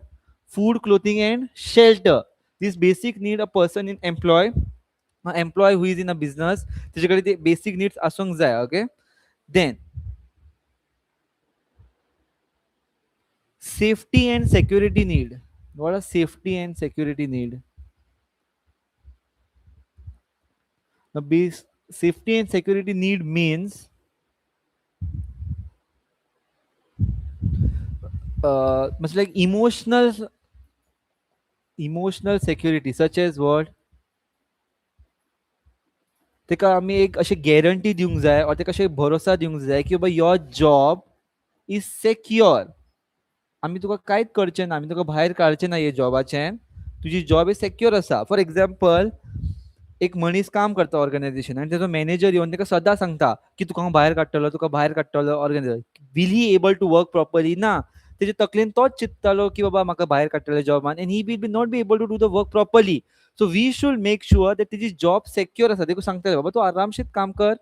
food, clothing and shelter. This basic need a person in employee who is in a business, तेजे कडेन ते बेसिक नीड्स आसूंक जाय. Okay, then safety and security need. What are safety and security need? The base safety and security need means much like emotional security, such as what तेका आमी एक अशी guarantee दिवंक जाय, और तेका अशें भरोसा दिवंक जाय की बाबा योर जॉब इज सेक्युअर. आमी तुका कांयच करचें ना, आमी तुका भायर काडचें ना हे जॉबाचें. तुजी जॉब ही सेक्युअर आसा. फॉर एग्जांपल, एक मनीस काम करता ऑर्गनायझेशन आनी तेजो मॅनेजर येवन तेका सदां सांगता की तुका हांव भायर काडटलो, तुका भायर काडटलो organiser. Will he able to work properly? ना. तेजे तकलेन तोच चिंततालो की बाबा म्हाका भायर काडटले जॉबान, and he will be not be able to do the work properly. So we should make sure that तेजी जॉब सेक्युअर आसा. देखून सांगता बाबा तूं आरामशीर काम कर,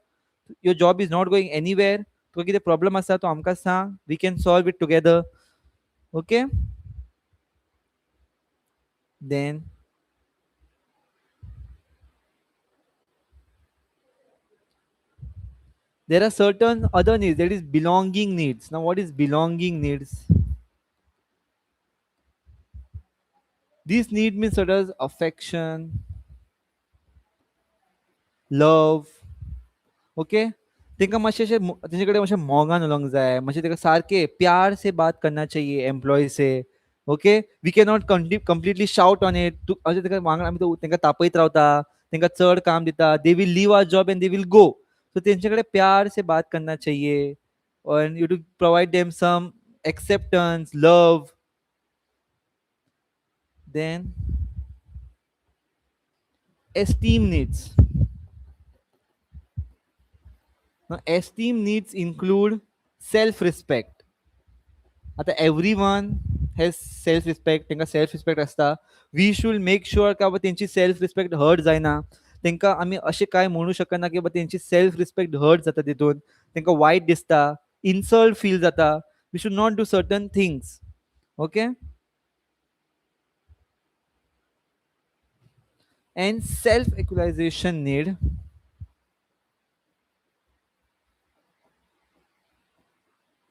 your job is not going anywhere. तुका कितें प्रॉब्लम आसा तो आमकां सांग, we can solve it together. Okay, then There are certain other needs, that is belonging needs. Now what is belonging needs? These need means such as affection, love. Okay, तेंका मातशें अशें तेंचे कडेन मातशें मोगान उलोवंक जाय, मातशें तेका सारके प्यार से बात करना चाहिए एम्प्लॉई से. Okay, we can not completely shout on it. तूं अशें तेका वांगडा आमी तेंका तापयत रावता, तेंका चड काम दिता, they will leave our job and they will go. So तेंचे कडेन प्यार से बात करना चाहिए. and you to provide them some acceptance, love. Then esteem needs. Now esteem needs include self respect. आता एव्हरीवन हॅज सेल्फ रिस्पेक्ट, तांकां self respect आसता. वी शूड मेक शुअर की बाबा तेंची सेल्फ रिस्पेक्ट हर्ट जायना. तांकां आमी अशें कांय म्हणू शकना की बाबा तेंची सेल्फ रिस्पेक्ट हर्ट जाता तितून, तांकां वायट दिसता, इन्सल्ट फील जाता. We should not do certain things. Okay. And self actualization need,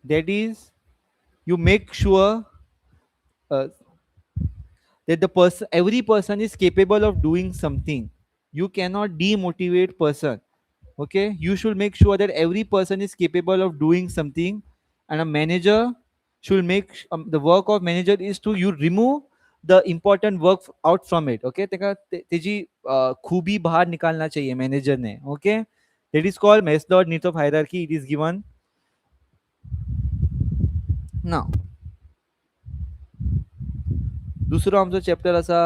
that is, you make sure uh, that the person, every person is capable of doing something. You cannot demotivate person. Okay, you should make sure that every person is capable of doing something. And a manager should make the work of manager is to you remove the important work out from it. Okay, तेजी खूबी बाहर निकालना चाहिए manager ने. Okay, that is called Maslow's needs of hierarchy. It is given now. दुसरो आमचो chapter आसा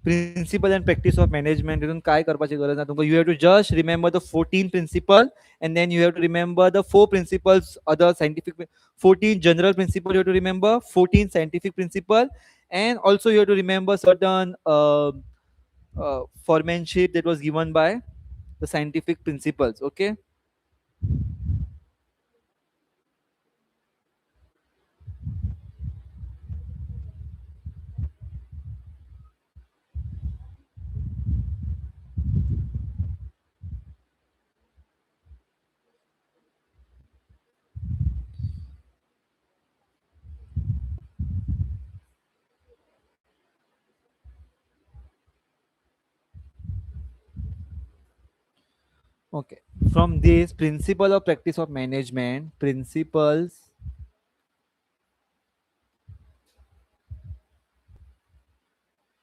principle and practice of management. हितून काय करपाची गरज ना तुमकां. You have to just remember the 14 principle and then you have to remember the four principles, other scientific 14 general principle you have to remember, 14 scientific principle, and also you have to remember certain foremanship that was given by the scientific principles. Okay. Okay, from this principle of practice of management, principles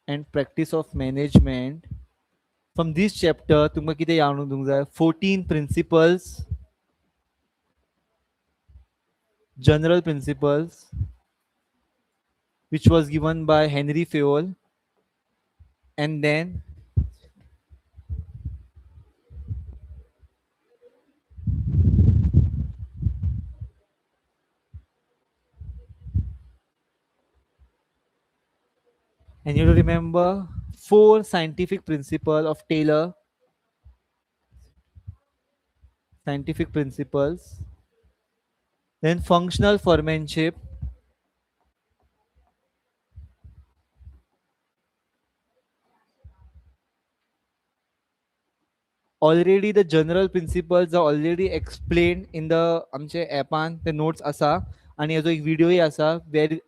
and practice of management, from this chapter तुमकां कितें याद उरूंक जाय? 14 principles, general principles, which was given by Henry Fayol. And then and you have to remember four scientific principles of Taylor, scientific principles, then functional foremanship. Already the general principles are already explained in the आमचे ऍपान the notes आसा, आणि हाजो एक व्हिडिओय आसा where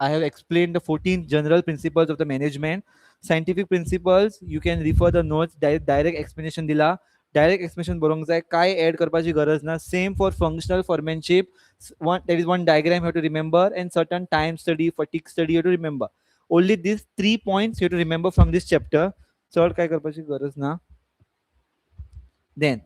I have explained the 14 general principles of the management. Scientific principles, you can refer the notes, direct explanation दिला. Direct explanation बरोवंक जाय, काय add करपाची गरज ना. Same for functional foremanship. One, there is one diagram you have to remember, and certain time study, fatigue study you have to remember. Only these 3 points you have to remember from this chapter. चड काय करपाची गरज ना. Then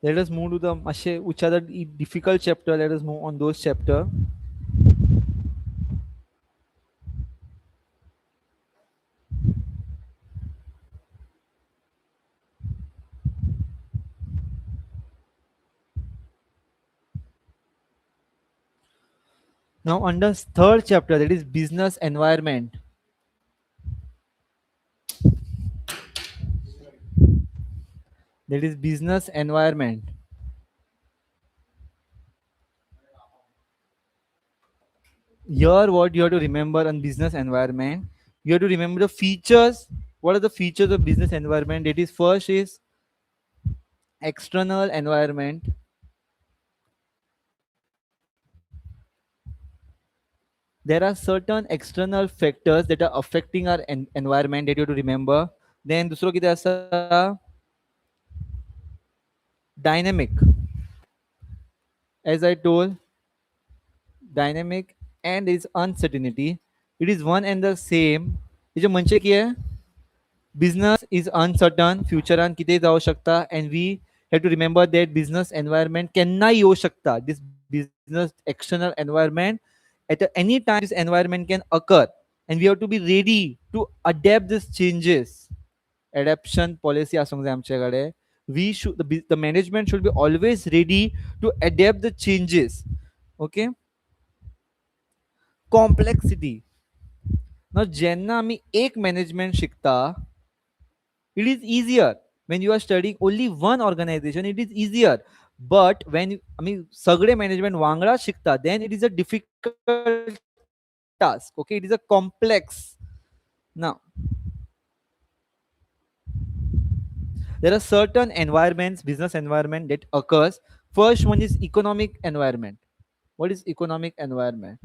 let us move to the which are the difficult chapter. Let us move on those chapter. Now under third chapter, that is business environment. That is business environment. Here, what you have to remember on business environment, you have to remember the features. What are the features of business environment? It is first is external environment. There are certain external factors that are affecting our environment that you have to remember. Then दुसरं किती असा dynamic, as I told, dynamic and is uncertainty. It is one and the same. हे जे म्हणजे की आहे, business is uncertain, futurean किती जाऊ शकता, and we have to remember that business environment केन्ना येऊ शकता. This business external environment, at any time this environment can occur, and we have to be ready to adapt these changes. Adaptation policy आसूंक जाय आमच्याकडे. We should, the management should be always ready to adapt the changes. Okay. Complexity. Now जेन्ना आम्ही एक management शिकता, it is easier. When you are studying only one organization, it is easier. But when I mean सगळे management वांगडा शिकता, then it is a difficult task. Okay, it is a complex. Now there are certain environments, business environment that occurs. First one is economic environment. What is economic environment?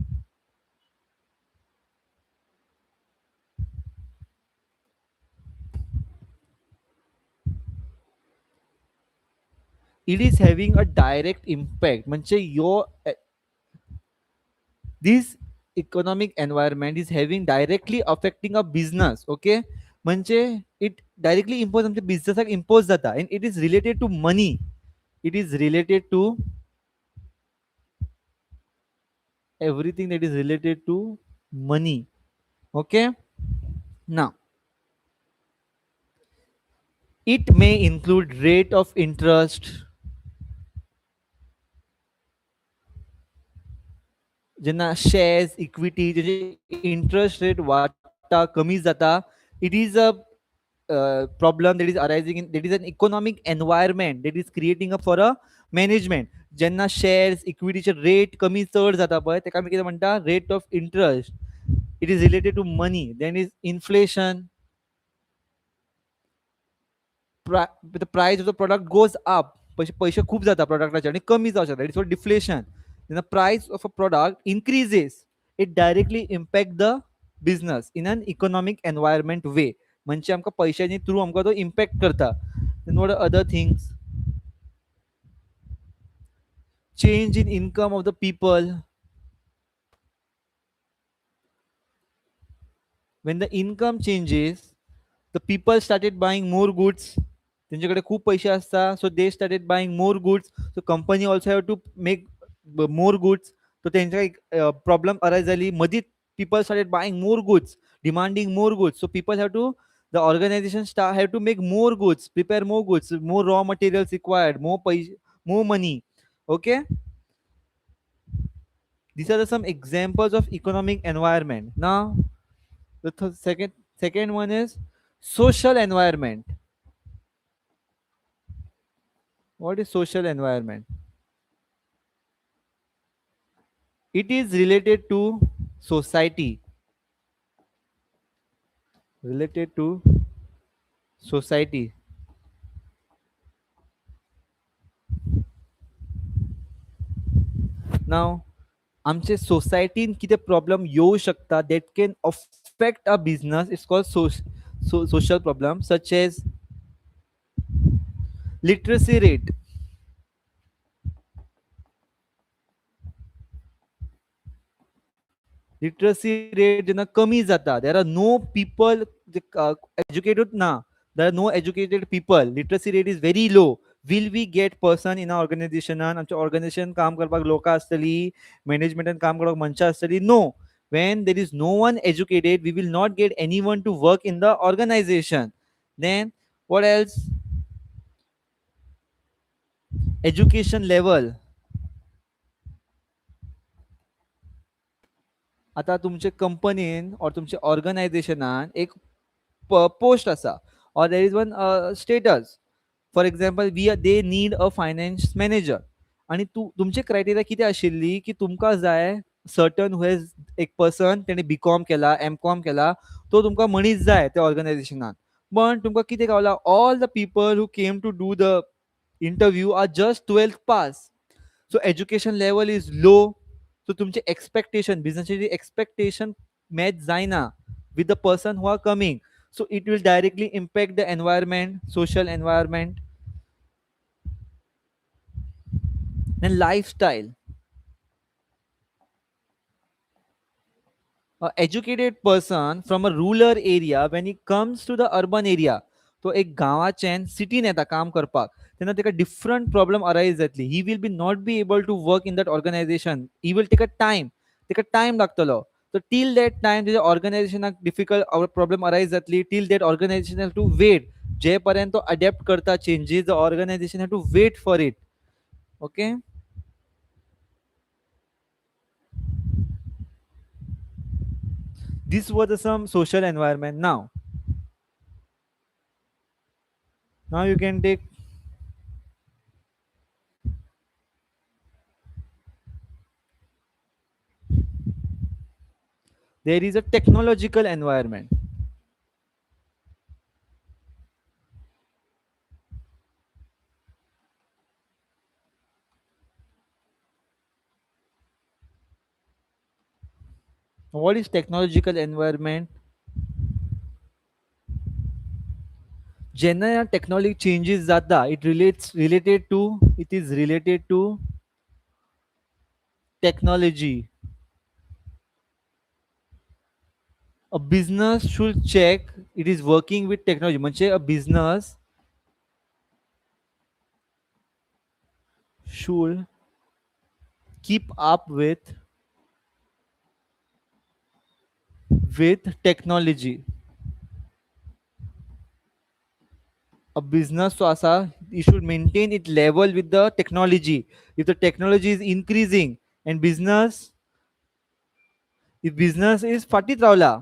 It is having a direct impact. म्हणजे your this economic environment is having directly affecting a business. Okay, म्हणजे it directly impose आमच्या business impose जाता, and it is related to money. It is related to everything that is related to money. Okay. Now it may include rate of interest, जेन्ना shares, equity, JJ interest rate वाडटा कमी जाता, it is a problem that is arising in, that is an economic environment that is creating up for a management. जेन्ना shares, equity चे rate कमी चड जाता पळय, तेका आमी कितें म्हणटा, rate of interest. It is related to money. Then is inflation. The price of the product goes up. पैसे खूप जाता प्रोडक्टाचे आणि कमी जाऊ शकता. It's for deflation. When the price of a product increases, it directly impact the business in an economic environment way. म्हणजे आमकां पैशांनी थ्रू आमकां तो इम्पॅक्ट करता. Then what are other things? Change in income of the people. When the income changes, the people started buying more goods. त्यांच्याकडे खूप पैसे असता, so they started buying more goods. So company also have to make more goods. So त्यांच्या एक problem arise झाली. मधीत people started buying more goods, demanding more goods. So people have to, the organization have to make more goods, prepare more goods, more raw materials required, more money. Okay. These are some examples of economic environment. Now the second one is social environment. What is social environment? It is related to society. Related to society. Now आमचे सोसायटीन कितें problem येऊ शकता that can affect a business, it's called social problem, such as literacy rate. Literacy rate जेन्ना कमी जाता, there are no people educated ना, there are no educated people, literacy rate is very low. Will we get person in our organization? आमच्या organization काम करपाक लोकां आसतली, managementan काम करपाक मनशां आसतली? No. When there is no one educated, we will not get anyone to work in the organization. Then what else? Education level. आता तुमचे कंपनीन और तुमच्या ऑर्गनायझेशनान एक पोस्ट असा, or there is one status. For example they need a finance manager, आणि तुमचे criteria किती आशिल्ली की तुमकां जाय सर्टन हॅज एक पर्सन तेणे बीकॉम केला, एमकॉम केला, तो तुमकां मनीस जाय त्या ऑर्गनायझेशनान. पण तुमकां कितें गावला, all the people who came to do the interview are just 12th pass. So education level is low. So तुमचे एक्सपेक्टेशन, बिझनेसचे एक्सपेक्टेशन मॅच जायना with the person who are coming. So it will directly impact the environment, social environment, and lifestyle. A educated person from a rural area, when he comes to the urban area, तो एक गांवाच्यान सिटीन येता काम करपाक, तेन्ना तेका different problem arise जातली. He will be not be able to work in that organisation. He will take a time, तेका टायम लागतलो. सो टील दॅट टायम तेज्या ऑर्गनायझेशनाक डिफिकल्ट प्रॉब्लम अरायज जातली. Till that organisation have to wait. जे पर्यंत तो adapt करता changes, the organisation have to wait for it. Okay. This was the some social environment. Now you can take, there is a technological environment. What is technological environment? जेन्ना ह्या technology changes जाता, it is related to technology. A business should check it is working with technology. म्हणजे a business should keep up with technology. A business so asa, it should maintain its level with the technology. If the technology is increasing and business is फाटीत Rawla,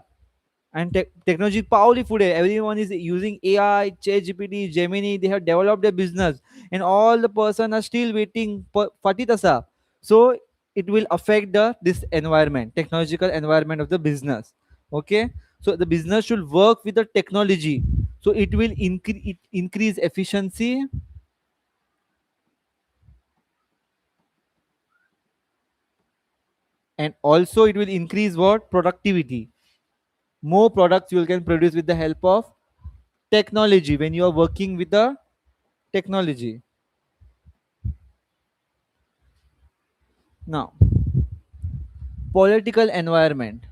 and technology powerfully today, everyone is using AI, ChatGPT, Gemini, they have developed their business, and all the person are still waiting for fatit asa. So it will affect this environment, technological environment of the business. Okay. So the business should work with the technology, so it will increase efficiency, and also it will increase what productivity. More products you can produce with the help of technology when you are working with the technology. Now, political environment.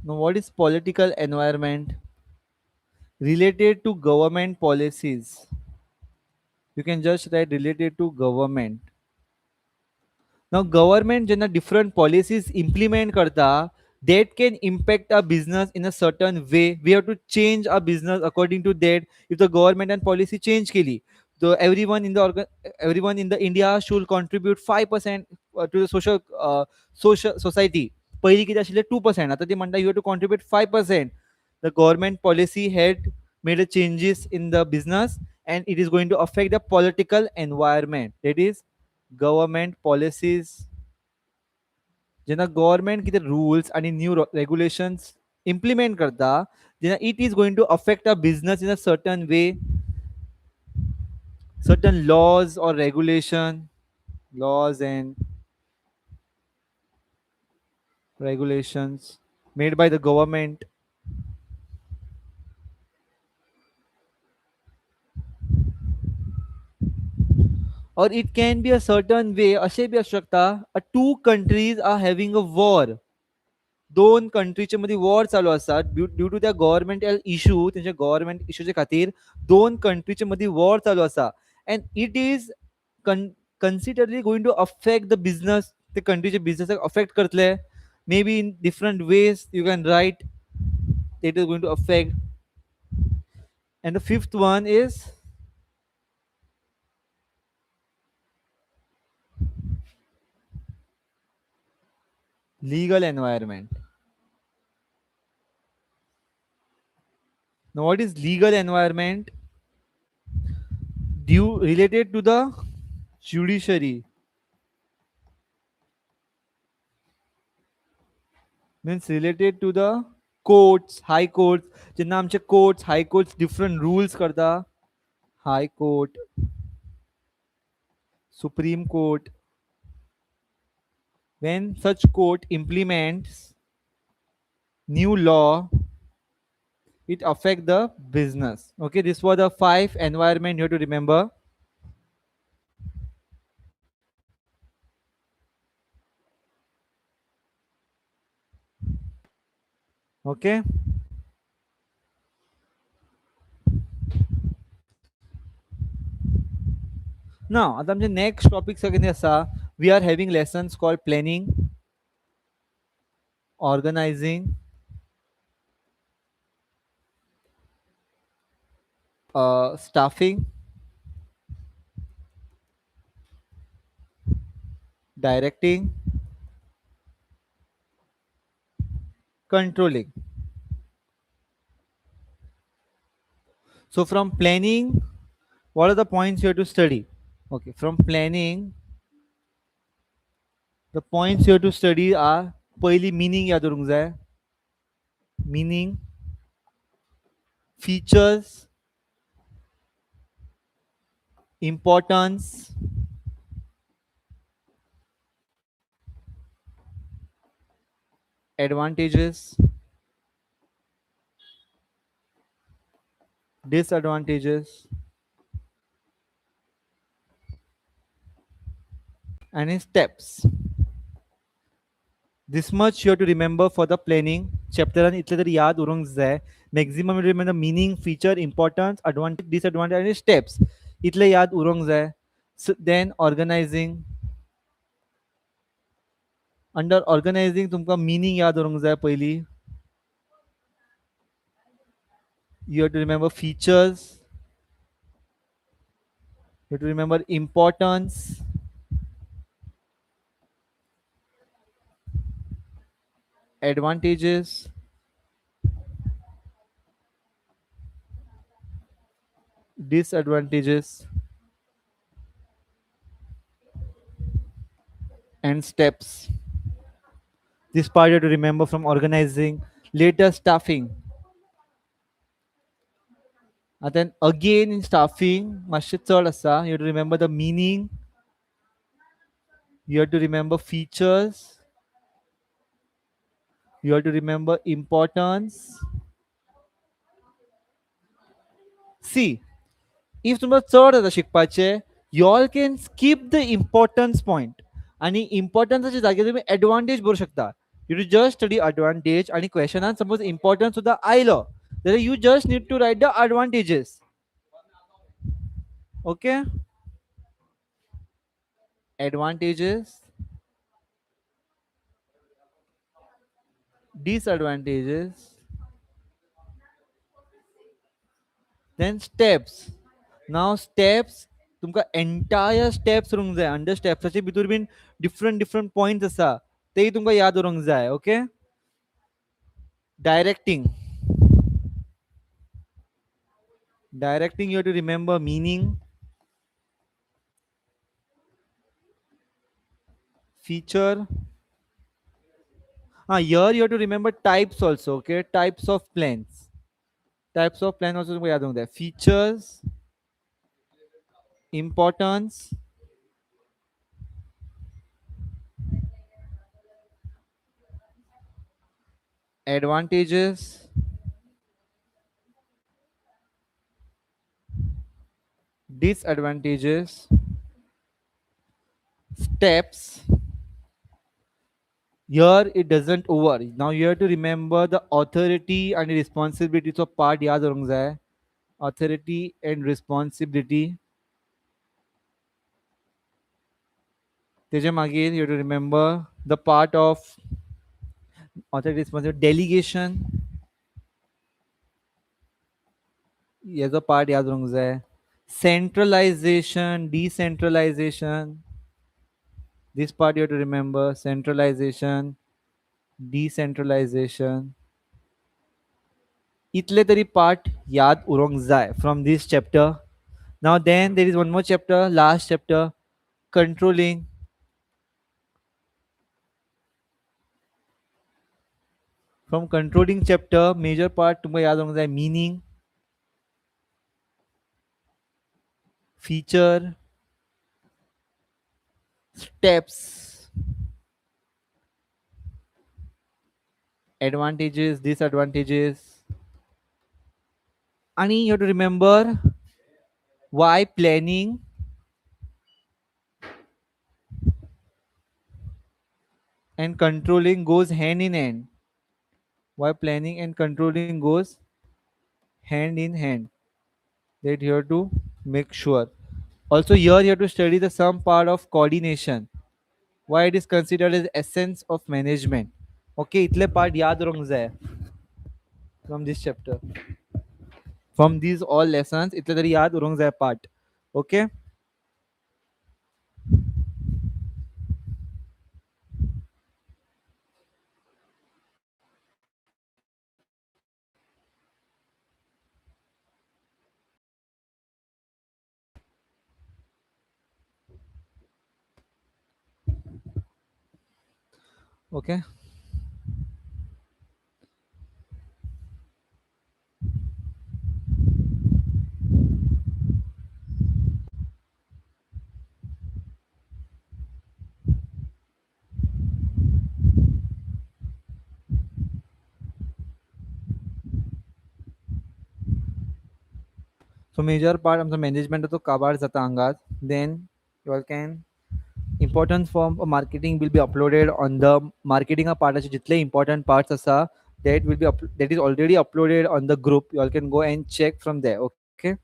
Now, what is political environment? Related to government policies. You can just write related to government. Now, government जेन्ना different policies implement करता, that can impact our business in a certain way. We have to change our business according to that. If the government and policy change केली, so everyone in the India should contribute 5% to the social society. पहिली किती आशिल्ले 2%, आता ती म्हणटा you have to contribute 5%. The government policy had made a changes in the business, and it is going to affect the political environment. That is government policies. जेन्ना government कितें rules आणि new regulations implement करता, जेन्ना it is going to affect a business in a certain way, certain laws or regulation, laws and regulations made by the government, or it can be a certain way असे B असू शकता, two countries are having a war. दोन कंट्रीच्या मध्ये war चालू आसा due to त्या governmental issue, त्यांच्या गव्हर्नमेंट इश्यूच्या खातीर दोन कंट्रीच्या मध्ये वॉर चालू आसा, and it is considerably going to affect the business. ते कंट्रीचे बिझनेसाक अफेक्ट करतले, maybe in different ways you can write it is going to affect. And the fifth one is legal environment. Now, what is legal environment? Due related to the judiciary, means related to the courts, high courts. जेन्ना आमचे courts, high courts different rules करता. High court, Supreme Court. When such court implements new law, it affect the business. Okay, this was the five environment you have to remember. Okay. Now, आता आमचे next topic सगळे असा, we are having lessons called planning, organizing, staffing, directing, controlling. So from planning, what are the points you have to study? Okay, from planning, the points you have to study are पहिली meaning याद उरूंक जाय. Meaning, features, importance, advantages, disadvantages, and its steps. This much you have to remember for the planning chapter and इतले तरी याद उरूंक जाय. Maximum you remember the meaning, feature, importance, advantage, disadvantage, and steps. इतले याद उरूंक जाय. So then organizing. Under organizing तुमका meaning याद उरूंक जाय पयली. You have to remember features. You have to remember importance, advantages, disadvantages, and steps. This part you have to remember from organizing. Later, staffing. And then again in staffing, मातशें चड आसा. You have to remember the meaning. You have to remember features. You have to remember importance. See, if तुमकां चड आसा शिकपाचें, you all can skip the importance point. आणि इम्पॉर्टन्साच्या जागेर तुम्ही एडवांटेज बरोवंक शकता. You just study advantage आणि क्वेश्चनान suppose importance सुद्धा आयलो, then you just need to write the advantages. Okay? Advantages, disadvantages, then steps. Now steps, तुमका entire steps उरूंक जाय. Under steps भितर बीन different points आसा, तेय तुमका याद उरूंक जाय. Okay? Directing. Directing, you have to remember meaning, feature. Here you have to remember types also. Okay? Types of plans. Types of plan also तुमको याद होंगे. Features, importance, advantages, disadvantages, steps. Here it doesn't over. Now you have to remember the authority and the responsibilities of part याद होंगे जाय. Authority and responsibility. तेजे मागीर you have to remember the part of authority, responsibility, delegation. याचो part याद होंगे जाय. Centralization, decentralization. This part you have to remember: centralization, decentralization. इतले तरी part याद उरोंक जाय from this chapter. Now then there is one more chapter, last chapter, controlling. From controlling chapter major part तुमकां याद उरोंक जाय meaning, feature, steps, advantages, disadvantages, and you have to remember why planning and controlling goes hand in hand. Why planning and controlling goes hand in hand. That you have to make sure. Also here you have to study the some part of coordination. Why it is considered as essence of management. Okay, इतले part याद रखना है from this chapter. From these all lessons, इतले तरी याद रखना है part. Okay. Okay. So major part of the management of the kabar jata angat. Then you all can important form of marketing will be uploaded on the marketing part of जितले important parts असा that will be that is already uploaded on the group. You all can go and check from there. Okay.